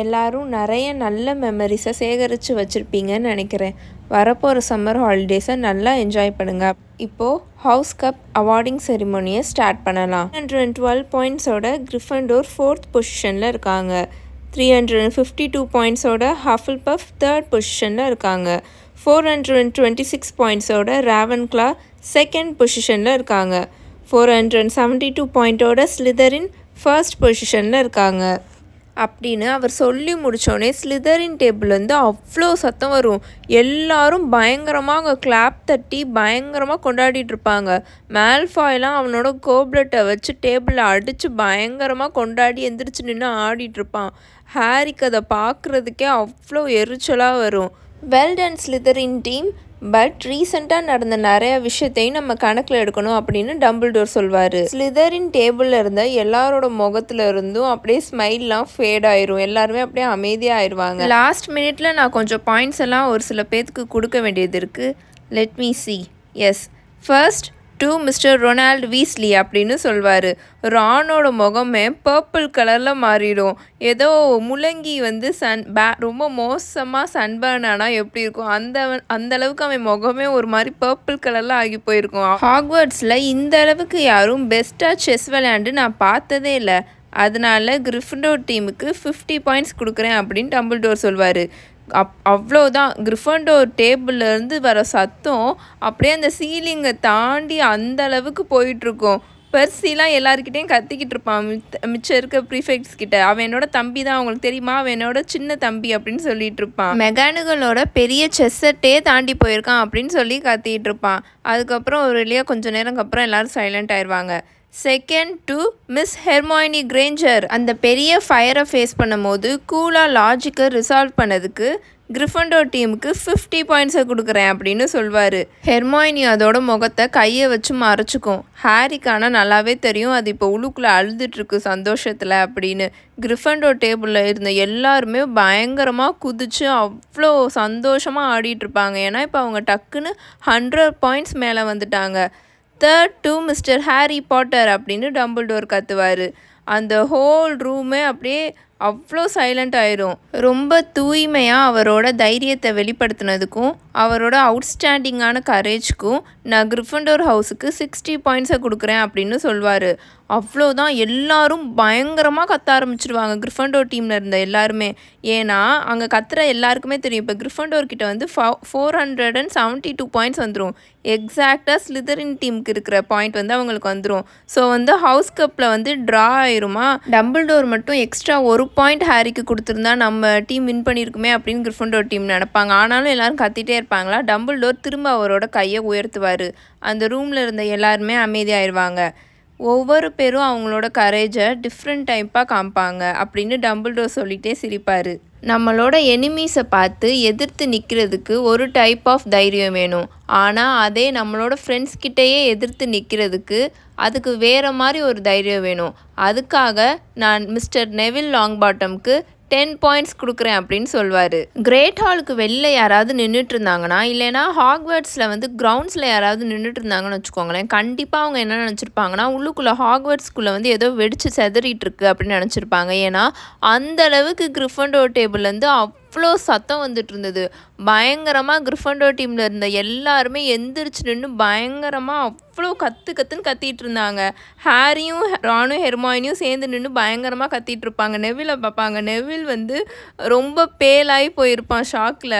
எல்லோரும் நிறைய நல்ல மெமரிஸை சேகரித்து வச்சுருப்பீங்கன்னு நினைக்கிறேன். வரப்போகிற சம்மர் ஹாலிடேஸை நல்லா என்ஜாய் பண்ணுங்கள். இப்போது ஹவுஸ் கப் அவார்டிங் செரிமோனியை ஸ்டார்ட் பண்ணலாம். 312 பாயிண்ட்ஸோட கிரிஃபண்டோர் 4th பொசிஷனில் இருக்காங்க. 352 பாயிண்ட்ஸோட ஹஃபில்பஃப் 3rd பொசிஷனில் இருக்காங்க. 426 பாயிண்ட்ஸோட ராவன்க்ளா 2nd பொசிஷனில் இருக்காங்க. 472 பாயிண்டோட ஸ்லிதரின் 1st பொசிஷனில் இருக்காங்க. அப்படின்னு அவர் சொல்லி முடித்தோடனே ஸ்லிதரின் டேபிள் வந்து அவ்வளோ சத்தம் வரும். எல்லாரும் பயங்கரமாக அங்கே கிளாப் தட்டி பயங்கரமாக கொண்டாடிட்டு இருப்பாங்க. மேல்ஃபாய்லாம் அவனோட கோப்லெட்டை வச்சு டேபிளை அடித்து பயங்கரமாக கொண்டாடி எந்திரிச்சு நின்று ஆடிட்டுருப்பான். ஹாரிக்கு அதை பார்க்குறதுக்கே அவ்வளோ எரிச்சலாக வரும். வெல் டன் ஸ்லிதரின் டீம், பட் ரீசெண்டாக நடந்த நிறைய விஷயத்தையும் நம்ம கணக்கில் எடுக்கணும் அப்படின்னு டம்பிள்டோர் சொல்வார். ஸ்லிதரின் டேபிளில் இருந்த எல்லாரோட முகத்துல இருந்தும் அப்படியே ஸ்மைல்லாம் ஃபேட் ஆயிரும். எல்லாருமே அப்படியே அமைதியாக ஆயிடுவாங்க. லாஸ்ட் மினிட்ல நான் கொஞ்சம் பாயிண்ட்ஸ் எல்லாம் ஒரு சில பேத்துக்கு கொடுக்க வேண்டியது இருக்குது. Let me see yes first to mister Ronald Weasley அப்படின்னு சொல்வார். ரானோட முகமே பர்பிள் கலரில் மாறிடும். ஏதோ முள்ளங்கி வந்து ரொம்ப மோசமாக சன்பர்ன் ஆனால் எப்படி இருக்கும் அந்த அளவுக்கு அவன் முகமே ஒரு மாதிரி பர்பிள் கலரில் ஆகி போயிருக்கும். ஹாக்வர்ட்ஸில் இந்த அளவுக்கு யாரும் பெஸ்ட்டாக செஸ் விளையாண்டு நான் பார்த்ததே இல்லை. அதனால கிரிஃபிண்டோர் டீமுக்கு 50 பாயிண்ட்ஸ் கொடுக்குறேன் அப்படின்னு டம்பிள்டோர் சொல்வார். அவ்வளோதான். கிரிஃபிண்டோர் டேபிள்லேருந்து வர சத்தம் அப்படியே அந்த சீலிங்கை தாண்டி அந்த அளவுக்கு போயிட்டுருக்கும். பெர்சிலாம் எல்லாருக்கிட்டையும் கத்திக்கிட்டு இருப்பான் மிச்சம் இருக்க ப்ரீஃபெக்ட்ஸ் கிட்ட. அவன் என்னோட தம்பி தான், அவங்களுக்கு தெரியுமா, அவன் என்னோட சின்ன தம்பி அப்படின்னு சொல்லிட்டு இருப்பான். மெகானிகளோட பெரிய செஸ்ஸட்டே தாண்டி போயிருக்கான் அப்படின்னு சொல்லி கத்திக்கிட்டு இருப்பான். அதுக்கப்புறம் ஒரு வழியாக கொஞ்சம் நேரம் அப்புறம் எல்லோரும் சைலண்ட் ஆயிடுவாங்க. Second to miss Hermione Granger அந்த பெரிய ஃபயரை ஃபேஸ் பண்ணும்போது கூலாக லாஜிக்கை ரிசால்வ் பண்ணதுக்கு கிரிஃபிண்டோர் டீமுக்கு 50 பாயிண்ட்ஸை கொடுக்குறேன் அப்படின்னு சொல்வார். ஹெர்மாயினி அதோட முகத்தை கையை வச்சு மறைச்சிக்கும். ஹாரிக்கான நல்லாவே தெரியும் அது இப்போ உள்ளுக்குள்ளே அழுதுட்டுருக்கு சந்தோஷத்தில் அப்படின்னு. கிரிஃபிண்டோர் டேபிளில் இருந்த எல்லாருமே பயங்கரமாக குதித்து அவ்வளோ சந்தோஷமாக ஆடிட்டுருப்பாங்க. ஏன்னா இப்போ அவங்க டக்குன்னு 100 பாயிண்ட்ஸ் மேலே வந்துட்டாங்க. Third to mister Harry Potter அப்படின்னு டம்பிள்டோர் கத்துவார். அந்த ஹோல் ரூமே அப்படியே அவ்வளோ சைலண்ட் ஆயிரும். ரொம்ப தூய்மையாக அவரோட தைரியத்தை வெளிப்படுத்தினதுக்கும் அவரோட அவுட்ஸ்டாண்டிங்கான கரேஜ்க்கும் நான் கிரிஃபிண்டோர் ஹவுஸுக்கு 60 பாயிண்ட்ஸை கொடுக்குறேன் அப்படின்னு சொல்வார். அவ்வளோதான். எல்லாரும் பயங்கரமாக கத்த ஆரம்பிச்சிடுவாங்க கிரிஃபிண்டோர் டீமில் இருந்த எல்லாருமே. ஏன்னா அங்கே கத்துற எல்லாருக்குமே தெரியும் இப்போ கிரிஃபிண்டோர் கிட்ட வந்து 472 பாயிண்ட்ஸ் வந்துடும். எக்ஸாக்டாக ஸ்லிதரின் டீமுக்கு இருக்கிற பாயிண்ட் வந்து அவங்களுக்கு வந்துடும். ஸோ வந்து ஹவுஸ் கப்பில் வந்து ட்ரா ஆயிருமா. டம்பிள்டோர் மட்டும் எக்ஸ்ட்ரா 1 பாயிண்ட் ஹாரிக்கு கொடுத்துருந்தா நம்ம டீம் வின் பண்ணியிருக்குமே அப்படின்னு கிரிஃபிண்டோர் டீம் நினைப்பாங்க. ஆனாலும் எல்லாரும் கத்திட்டே இருப்பாங்களா. டம்பிள்டோர் திரும்ப அவரோட கையை உயர்த்துவார். அந்த ரூமில் இருந்த எல்லாருமே அமைதியாயிருவாங்க. ஒவ்வொரு பேரும் அவங்களோட கரேஜை டிஃப்ரெண்ட் டைப்பாக காமிப்பாங்க அப்படின்னு டம்பிள்டோர் சொல்லிகிட்டே சிரிப்பார். நம்மளோட எனிமீஸை பார்த்து எதிர்த்து நிற்கிறதுக்கு ஒரு டைப் ஆஃப் தைரியம் வேணும். ஆனால் அதே நம்மளோட ஃப்ரெண்ட்ஸ் கிட்டேயே எதிர்த்து நிற்கிறதுக்கு அதுக்கு வேறு மாதிரி ஒரு தைரியம் வேணும். அதுக்காக நான் மிஸ்டர் நெவில் லாங்பாட்டம்க்கு 10 பாயிண்ட்ஸ் கொடுக்குறேன் அப்படின்னு சொல்வார். கிரேட் ஹாலுக்கு வெளில யாராவது நின்றுட்டு இருந்தாங்கன்னா இல்லைனா ஹாக்வர்ட்ஸில் வந்து கிரவுண்ட்ஸில் யாராவது நின்றுட்டு இருந்தாங்கன்னு வச்சுக்கோங்களேன், கண்டிப்பாக அவங்க என்ன நினச்சிருப்பாங்கன்னா உள்ளுக்குள்ளே ஹாக்வர்ட்ஸ்குள்ளே வந்து ஏதோ வெடிச்சு செதறிட்டு இருக்கு அப்படின்னு நினச்சிருப்பாங்க. ஏன்னா அந்த அளவுக்கு கிரிஃபிண்டோர் டேபிள்லேருந்து அவ்வளோ சத்தம் வந்துட்டு இருந்தது. பயங்கரமாக கிரிஃபிண்டோர் டீமில் இருந்த எல்லாருமே எந்திரிச்சு நின்று பயங்கரமாக அவ்வளோ கத்துன்னு கத்திட்டு இருந்தாங்க. ஹாரியும் ரானும் ஹெர்மாயினியும் சேர்ந்து நின்று பயங்கரமாக கத்திட்டு இருப்பாங்க. நெவிலை பார்ப்பாங்க. நெவில் வந்து ரொம்ப பேலாகி போயிருப்பான் ஷாக்கில்.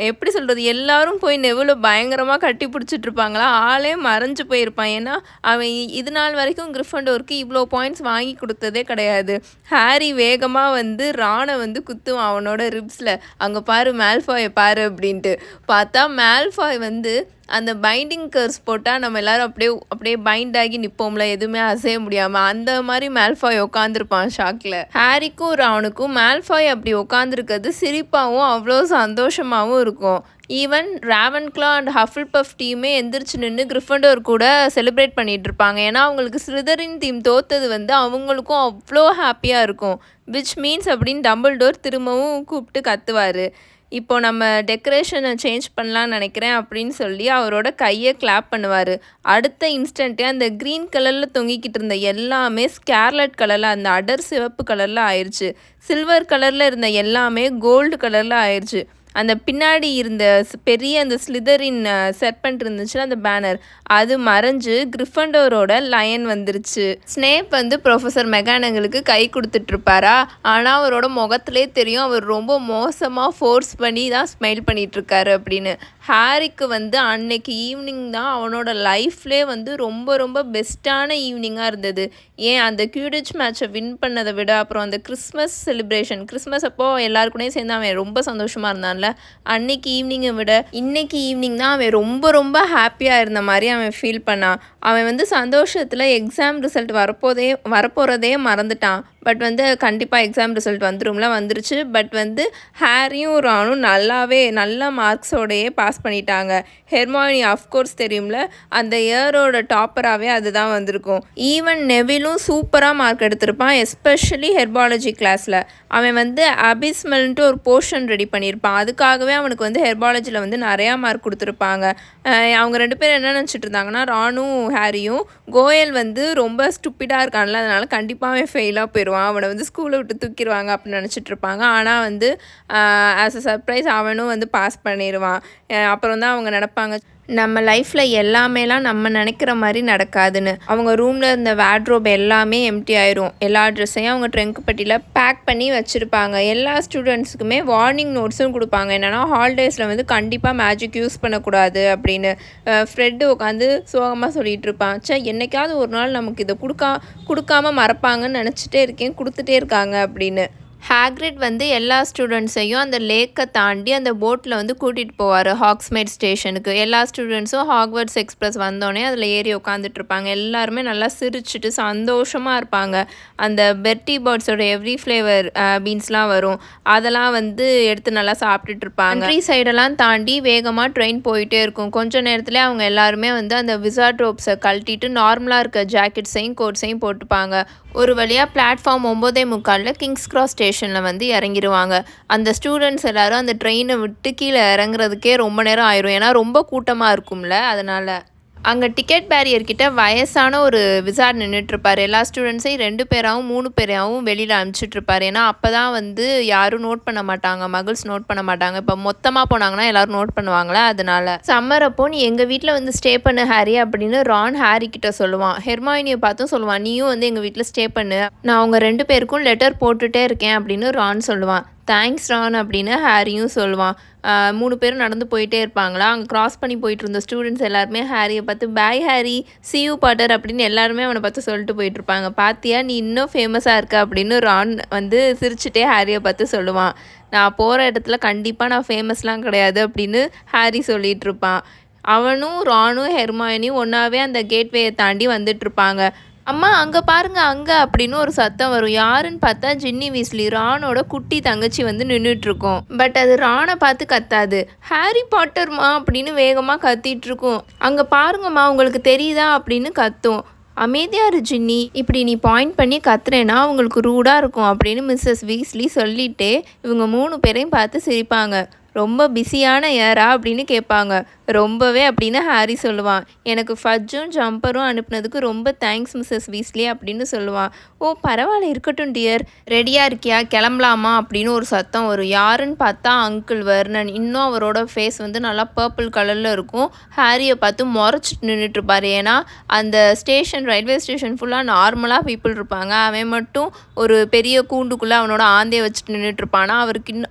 எப்படி சொல்கிறது, எல்லாரும் போய் நெவிலை பயங்கரமாக கட்டி பிடிச்சிட்டு இருப்பாங்களா. ஆளே மறைஞ்சு போயிருப்பான். ஏன்னா அவன் இது நாள் வரைக்கும் கிரிஃபிண்டோருக்கு இவ்வளோ பாயிண்ட்ஸ் வாங்கி கொடுத்ததே கிடையாது. ஹாரி வேகமாக வந்து ரானை வந்து குத்துவான் அவனோட ரிப்ஸில். அங்கே பாரு மேல்ஃபாயை பாரு அப்படின்ட்டு. பார்த்தா மேல்ஃபாய் வந்து அந்த பைண்டிங் கர்ஸ் போட்டால் நம்ம எல்லோரும் அப்படியே பைண்ட் ஆகி நிற்போம்ல, எதுவுமே அசைய முடியாமல். அந்த மாதிரி மேல்ஃபாய் உட்காந்துருப்பான் ஷாக்கில். ஹாரிக்கும் ரானுக்கும் மேல்ஃபாய் அப்படி உட்காந்துருக்கிறது சிரிப்பாகவும் அவ்வளோ சந்தோஷமாகவும் இருக்கும். ஈவன் ராவன்க்ளா அண்ட் ஹஃபில்பஃப் டீமே எந்திரிச்சு நின்று கிரிஃபிண்டோர் கூட செலிப்ரேட் பண்ணிகிட்டு இருப்பாங்க. ஏன்னா அவங்களுக்கு ஸ்லிதரின் டீம் தோத்தது வந்து அவங்களுக்கும் அவ்வளோ ஹாப்பியாக இருக்கும். விச் மீன்ஸ் அப்படின்னு டம்பிள்டோர் திரும்பவும் கூப்பிட்டு கத்துவார். இப்போ நம்ம டெக்கரேஷனை சேஞ்ச் பண்ணலான்னு நினைக்கிறேன் அப்படின்னு சொல்லி அவரோட கையை கிளாப் பண்ணுவார். அடுத்த இன்ஸ்டன்ட்டே அந்த க்ரீன் கலரில் தொங்கிக்கிட்டு இருந்த எல்லாமே ஸ்கார்லட் கலரில், அந்த அடர் சிவப்பு கலரில் ஆயிடுச்சு. சில்வர் கலரில் இருந்த எல்லாமே கோல்டு கலரில் ஆயிடுச்சு. அந்த பின்னாடி இருந்த பெரிய அந்த ஸ்லிதரின் செர்பென்ட் இருந்துச்சுன்னா அந்த பேனர் அது மறைஞ்சு கிரிஃபிண்டோரோட லயன் வந்துருச்சு. ஸ்னேப் வந்து ப்ரொஃபஸர் மெகானங்களுக்கு கை கொடுத்துட்ருப்பாரா. ஆனால் அவரோட முகத்திலே தெரியும் அவர் ரொம்ப மோசமாக ஃபோர்ஸ் பண்ணி தான் ஸ்மைல் பண்ணிகிட்ருக்காரு அப்படின்னு. ஹாரிக்கு வந்து அன்னைக்கு ஈவினிங் தான் அவனோட லைஃப்லே வந்து ரொம்ப ரொம்ப பெஸ்ட்டான ஈவினிங்காக இருந்தது. ஏன் அந்த கியூடிச் மேட்சை வின் பண்ணதை விட அப்புறம் அந்த கிறிஸ்மஸ் செலிப்ரேஷன், கிறிஸ்மஸ் அப்போது எல்லாருக்கூடயும் சேர்ந்து அவன் ரொம்ப சந்தோஷமாக இருந்தான்ல. அன்னைக்கு ஈவினிங்கை விட இன்னைக்கு ஈவினிங் தான் அவன் ரொம்ப ரொம்ப ஹாப்பியாக இருந்த மாதிரி அவன் ஃபீல் பண்ணான். அவன் வந்து சந்தோஷத்தில் எக்ஸாம் ரிசல்ட் வரப்போகிறதே மறந்துட்டான். பட் வந்து கண்டிப்பாக எக்ஸாம் ரிசல்ட் வந்துருச்சு. பட் வந்து ஹாரியும் ரானும் நல்ல மார்க்ஸோடையே பாஸ் பண்ணிட்டாங்க. ஹெர்மாயினி அஃப்கோர்ஸ் தெரியும்ல, அந்த இயரோட டாப்பராகவே அதுதான் வந்திருக்கும். ஈவன் நெவிலும் சூப்பராக மார்க் எடுத்திருப்பான், எஸ்பெஷலி ஹெர்பாலஜி கிளாஸில். அவன் வந்து அபிஸ்மல்ன்ட்டு ஒரு போர்ஷன் ரெடி பண்ணியிருப்பான். அதுக்காகவே அவனுக்கு வந்து ஹெர்பாலஜியில் வந்து நிறையா மார்க் கொடுத்துருப்பாங்க. அவங்க 2 பேரும் என்ன நினச்சிட்டு இருந்தாங்கன்னா, ராணும் ஹாரியும் கோயல் வந்து ரொம்ப ஸ்டூப்பிடாக இருக்கான்ல, அதனால் கண்டிப்பாக அவன் ஃபெயிலாக போயிடுவான், அவனை வந்து ஸ்கூலை விட்டு தூக்கிடுவாங்க அப்படின்னு நினச்சிட்டு இருப்பாங்க. ஆனால் வந்து ஆஸ் அ சர்ப்ரைஸ் அவனும் வந்து பாஸ் பண்ணிடுவான். அப்புறம் தான் அவங்க நினப்பாங்க, நம்ம லைஃப்பில் எல்லாமேலாம் நம்ம நினைக்கிற மாதிரி நடக்காதுன்னு. அவங்க ரூமில் இருந்த வார்ட்ரோப் எல்லாமே எம்டி ஆயிரும். எல்லா ட்ரெஸ்ஸையும் அவங்க ட்ரங்க் பெட்டியில் பேக் பண்ணி வச்சுருப்பாங்க. எல்லா ஸ்டூடெண்ட்ஸுக்குமே வார்னிங் நோட்ஸும் கொடுப்பாங்க. என்னென்னா ஹாலிடேஸில் வந்து கண்டிப்பாக மேஜிக் யூஸ் பண்ணக்கூடாது அப்படின்னு. ஃப்ரெட்டு உட்காந்து சோகமாக சொல்லிகிட்டு இருப்பான், என்னைக்காவது ஒரு நாள் நமக்கு இதை கொடுக்காம மறப்பாங்கன்னு நினச்சிட்டே இருக்கேன், கொடுத்துட்டே இருக்காங்க அப்படின்னு. ஹாக்ரிட் வந்து எல்லா ஸ்டூடெண்ட்ஸையும் அந்த லேக்கை தாண்டி அந்த போட்டில் வந்து கூட்டிகிட்டு போவார் ஹாக்ஸ்மேட் ஸ்டேஷனுக்கு. எல்லா ஸ்டூடெண்ட்ஸும் ஹாக்வர்ட்ஸ் எக்ஸ்பிரஸ் வந்தோடனே அதில் ஏறி உட்காந்துட்ருப்பாங்க. எல்லாருமே நல்லா சிரிச்சுட்டு சந்தோஷமாக இருப்பாங்க. அந்த பெர்ட்டி பேர்ட்ஸோட எவ்ரி ஃப்ளேவர் பீன்ஸ்லாம் வரும், அதெல்லாம் வந்து எடுத்து நல்லா சாப்பிட்டுட்டு இருப்பாங்க. கண்ட்ரி சைடெல்லாம் தாண்டி வேகமாக ட்ரெயின் போயிட்டே இருக்கும். கொஞ்ச நேரத்தில் அவங்க எல்லாருமே வந்து அந்த விசார்ட் ரோப்ஸை கழட்டிட்டு நார்மலாக இருக்க ஜாக்கெட்ஸையும் கோட்ஸையும் போட்டுப்பாங்க. ஒரு வழியாக பிளாட்ஃபார்ம் 9:45 கிங்ஸ் கிராஸ் ஸ்டேஷனில் வந்து இறங்கிடுவாங்க. அந்த ஸ்டூடெண்ட்ஸ் எல்லோரும் அந்த ட்ரெயினை விட்டு கீழே இறங்குறதுக்கே ரொம்ப நேரம் ஆயிரும், ஏன்னா ரொம்ப கூட்டமாக இருக்கும்ல, அதனால். அங்கே டிக்கெட் பேரியர்கிட்ட வயசான ஒரு விசார்ட் நின்றுட்டுருப்பார். எல்லா ஸ்டூடெண்ட்ஸையும் 2 பேராகவும் 3 பேராகவும் வெளியில் அனுப்பிச்சிட்ருப்பார். ஏன்னா அப்போ தான் வந்து யாரும் நோட் பண்ண மாட்டாங்க, மகிள்ஸ் நோட் பண்ண மாட்டாங்க. இப்போ மொத்தமாக போனாங்கன்னா எல்லோரும் நோட் பண்ணுவாங்களே, அதனால். சம்மர் அப்போ நீ எங்கள் வீட்டில் வந்து ஸ்டே பண்ணு ஹாரி அப்படின்னு ரான் ஹாரி கிட்ட சொல்லுவான். ஹெர்மாயினியை பார்த்தும் சொல்லுவான், நீயும் வந்து எங்கள் வீட்டில் ஸ்டே பண்ணு, நான் அவங்க 2 பேருக்கும் லெட்டர் போட்டுகிட்டே இருக்கேன் அப்படின்னு ரான் சொல்லுவான். தேங்க்ஸ் ரான் அப்படின்னு ஹாரியும் சொல்லுவான். 3 பேரும் நடந்து போயிட்டே இருப்பாங்களா, அங்கே க்ராஸ் பண்ணி போயிட்டு இருந்த ஸ்டூடெண்ட்ஸ் எல்லாருமே ஹாரியை பார்த்து பாய் ஹாரி, see you பாட்டர் அப்படின்னு எல்லாருமே அவனை பார்த்து சொல்லிட்டு போயிட்டுருப்பாங்க. பார்த்தியா நீ இன்னும் ஃபேமஸாக இருக்க அப்படின்னு ரான் வந்து சிரிச்சுட்டே ஹாரியை பார்த்து சொல்லுவான். நான் போகிற இடத்துல கண்டிப்பாக நான் ஃபேமஸ்லாம் கிடையாது அப்படின்னு ஹாரி சொல்லிகிட்டு இருப்பான். அவனும் ரானும் ஹெர்மாயினியும் ஒன்றாவே அந்த கேட்வேயை தாண்டி வந்துட்டுருப்பாங்க. அம்மா அங்கே பாருங்க அங்கே அப்படின்னு ஒரு சத்தம் வரும். யாருன்னு பார்த்தா ஜின்னி வீஸ்லி, ரானோட குட்டி தங்கச்சி வந்து நின்றுட்டுருக்கோம். பட் அது ரானை பார்த்து கத்தாது, ஹாரி பாட்டர்மா அப்படின்னு வேகமாக கத்திகிட்ருக்கும். அங்கே பாருங்கம்மா உங்களுக்கு தெரியுதா அப்படின்னு கத்தும். அமைதியாரு ஜின்னி, இப்படி நீ பாயிண்ட் பண்ணி கத்துறேன்னா அவங்களுக்கு ரூடாக இருக்கும் அப்படின்னு மிஸ்ஸஸ் வீஸ்லி சொல்லிகிட்டே இவங்க 3 பேரையும் பார்த்து சிரிப்பாங்க. ரொம்ப பிஸியான ஏரா அப்படின்னு கேட்பாங்க. ரொம்பவே அப்படின்னு ஹாரி சொல்லுவான். எனக்கு ஃபஜ்ஜும் ஜம்பரும் அனுப்புனதுக்கு ரொம்ப தேங்க்ஸ் மிஸ்ஸஸ் வீஸ்லி அப்படின்னு சொல்லுவான். ஓ பரவாயில்ல, இருக்கட்டும் டியர், ரெடியாக இருக்கியா, கிளம்பலாமா அப்படின்னு ஒரு சத்தம் வரும். யாருன்னு பார்த்தா அங்கிள் வர்னன். இன்னும் அவரோட ஃபேஸ் வந்து நல்லா பர்பிள் கலரில் இருக்கும். ஹாரியை பார்த்து முறைச்சிட்டு நின்றுட்டுருப்பார். ஏன்னா அந்த ரயில்வே ஸ்டேஷன் ஃபுல்லாக நார்மலாக பீப்புள் இருப்பாங்க, அவன் மட்டும் ஒரு பெரிய கூண்டுக்குள்ளே அவனோட ஆந்தையை வச்சுட்டு நின்றுட்டுருப்பானா.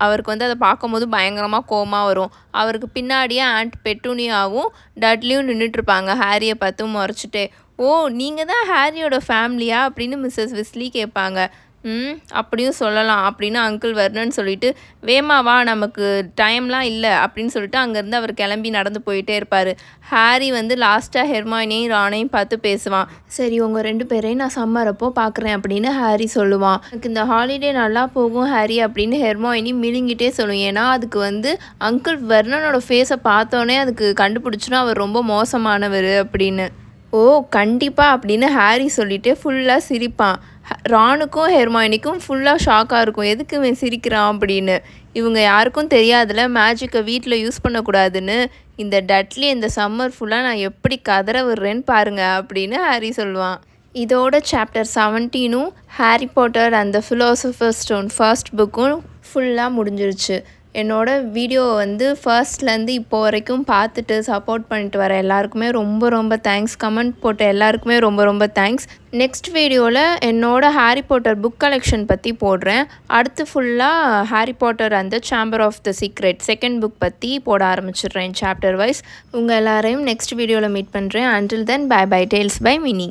அவருக்கு வந்து அதை பார்க்கும்போது பயங்கரமாக கோவமாக வரும். அவருக்கு பின்னாடியே ஆண்ட் பெட்டூனியாவும் டட்லியும் நின்றுட்டுருப்பாங்க ஹாரியை பார்த்து முறைச்சிட்டே. ஓ நீங்கள் தான் ஹாரியோட ஃபேமிலியா அப்படின்னு மிஸ்ஸஸ் விஸ்லி கேட்பாங்க. அப்படியும் சொல்லலாம் அப்படின்னு அங்கிள் வர்னன்னு சொல்லிட்டு, வேமாவா நமக்கு டைம்லாம் இல்லை அப்படின்னு சொல்லிட்டு அங்கேருந்து அவர் கிளம்பி நடந்து போயிட்டே இருப்பார். ஹாரி வந்து லாஸ்ட்டாக ஹெர்மாயினையும் ரானையும் பார்த்து பேசுவான். சரி உங்கள் 2 பேரையும் நான் சம்மர் அப்போ பார்க்குறேன் அப்படின்னு ஹாரி சொல்லுவான். எனக்கு இந்த ஹாலிடே நல்லா போகும் ஹாரி அப்படின்னு ஹெர்மாயினி மிழுங்கிட்டே சொல்லும். ஏன்னா அதுக்கு வந்து அங்கிள் வர்னனோட ஃபேஸை பார்த்தோன்னே அதுக்கு கண்டுபிடிச்சிடும் அவர் ரொம்ப மோசமானவர் அப்படின்னு. ஓ கண்டிப்பாக அப்படின்னு ஹாரி சொல்லிவிட்டு ஃபுல்லாக சிரிப்பான். ரானுக்கும் ஹெர்மாயினிக்கும் ஃபுல்லாக ஷாக்காக இருக்கும், எதுக்கு இவன் சிரிக்கிறான் அப்படின்னு. இவங்க யாருக்கும் தெரியாதுல மேஜிக்கை வீட்டில் யூஸ் பண்ணக்கூடாதுன்னு. இந்த டட்லி இந்த சம்மர் ஃபுல்லாக நான் எப்படி கதற விடுறேன்னு பாருங்க அப்படின்னு ஹாரி சொல்லுவான். இதோட chapter 17 Harry Potter and the philosophers stone first புக்கும் ஃபுல்லாக முடிஞ்சிருச்சு. என்னோட வீடியோவை வந்து ஃபர்ஸ்ட்லேருந்து இப்போ வரைக்கும் பார்த்துட்டு சப்போர்ட் பண்ணிட்டு வர எல்லாருக்குமே ரொம்ப ரொம்ப தேங்க்ஸ். கமெண்ட் போட்ட எல்லாருக்குமே ரொம்ப ரொம்ப தேங்க்ஸ். நெக்ஸ்ட் வீடியோவில் என்னோட ஹாரி பாட்டர் புக் கலெக்ஷன் பற்றி போடுறேன். அடுத்து ஃபுல்லாக Harry Potter and the Chamber of the Secret second book பற்றி போட ஆரம்பிச்சிடுறேன் சாப்டர் வைஸ். உங்கள் எல்லாரையும் நெக்ஸ்ட் வீடியோவில் மீட் பண்ணுறேன். Until then bye bye, Tales by mini.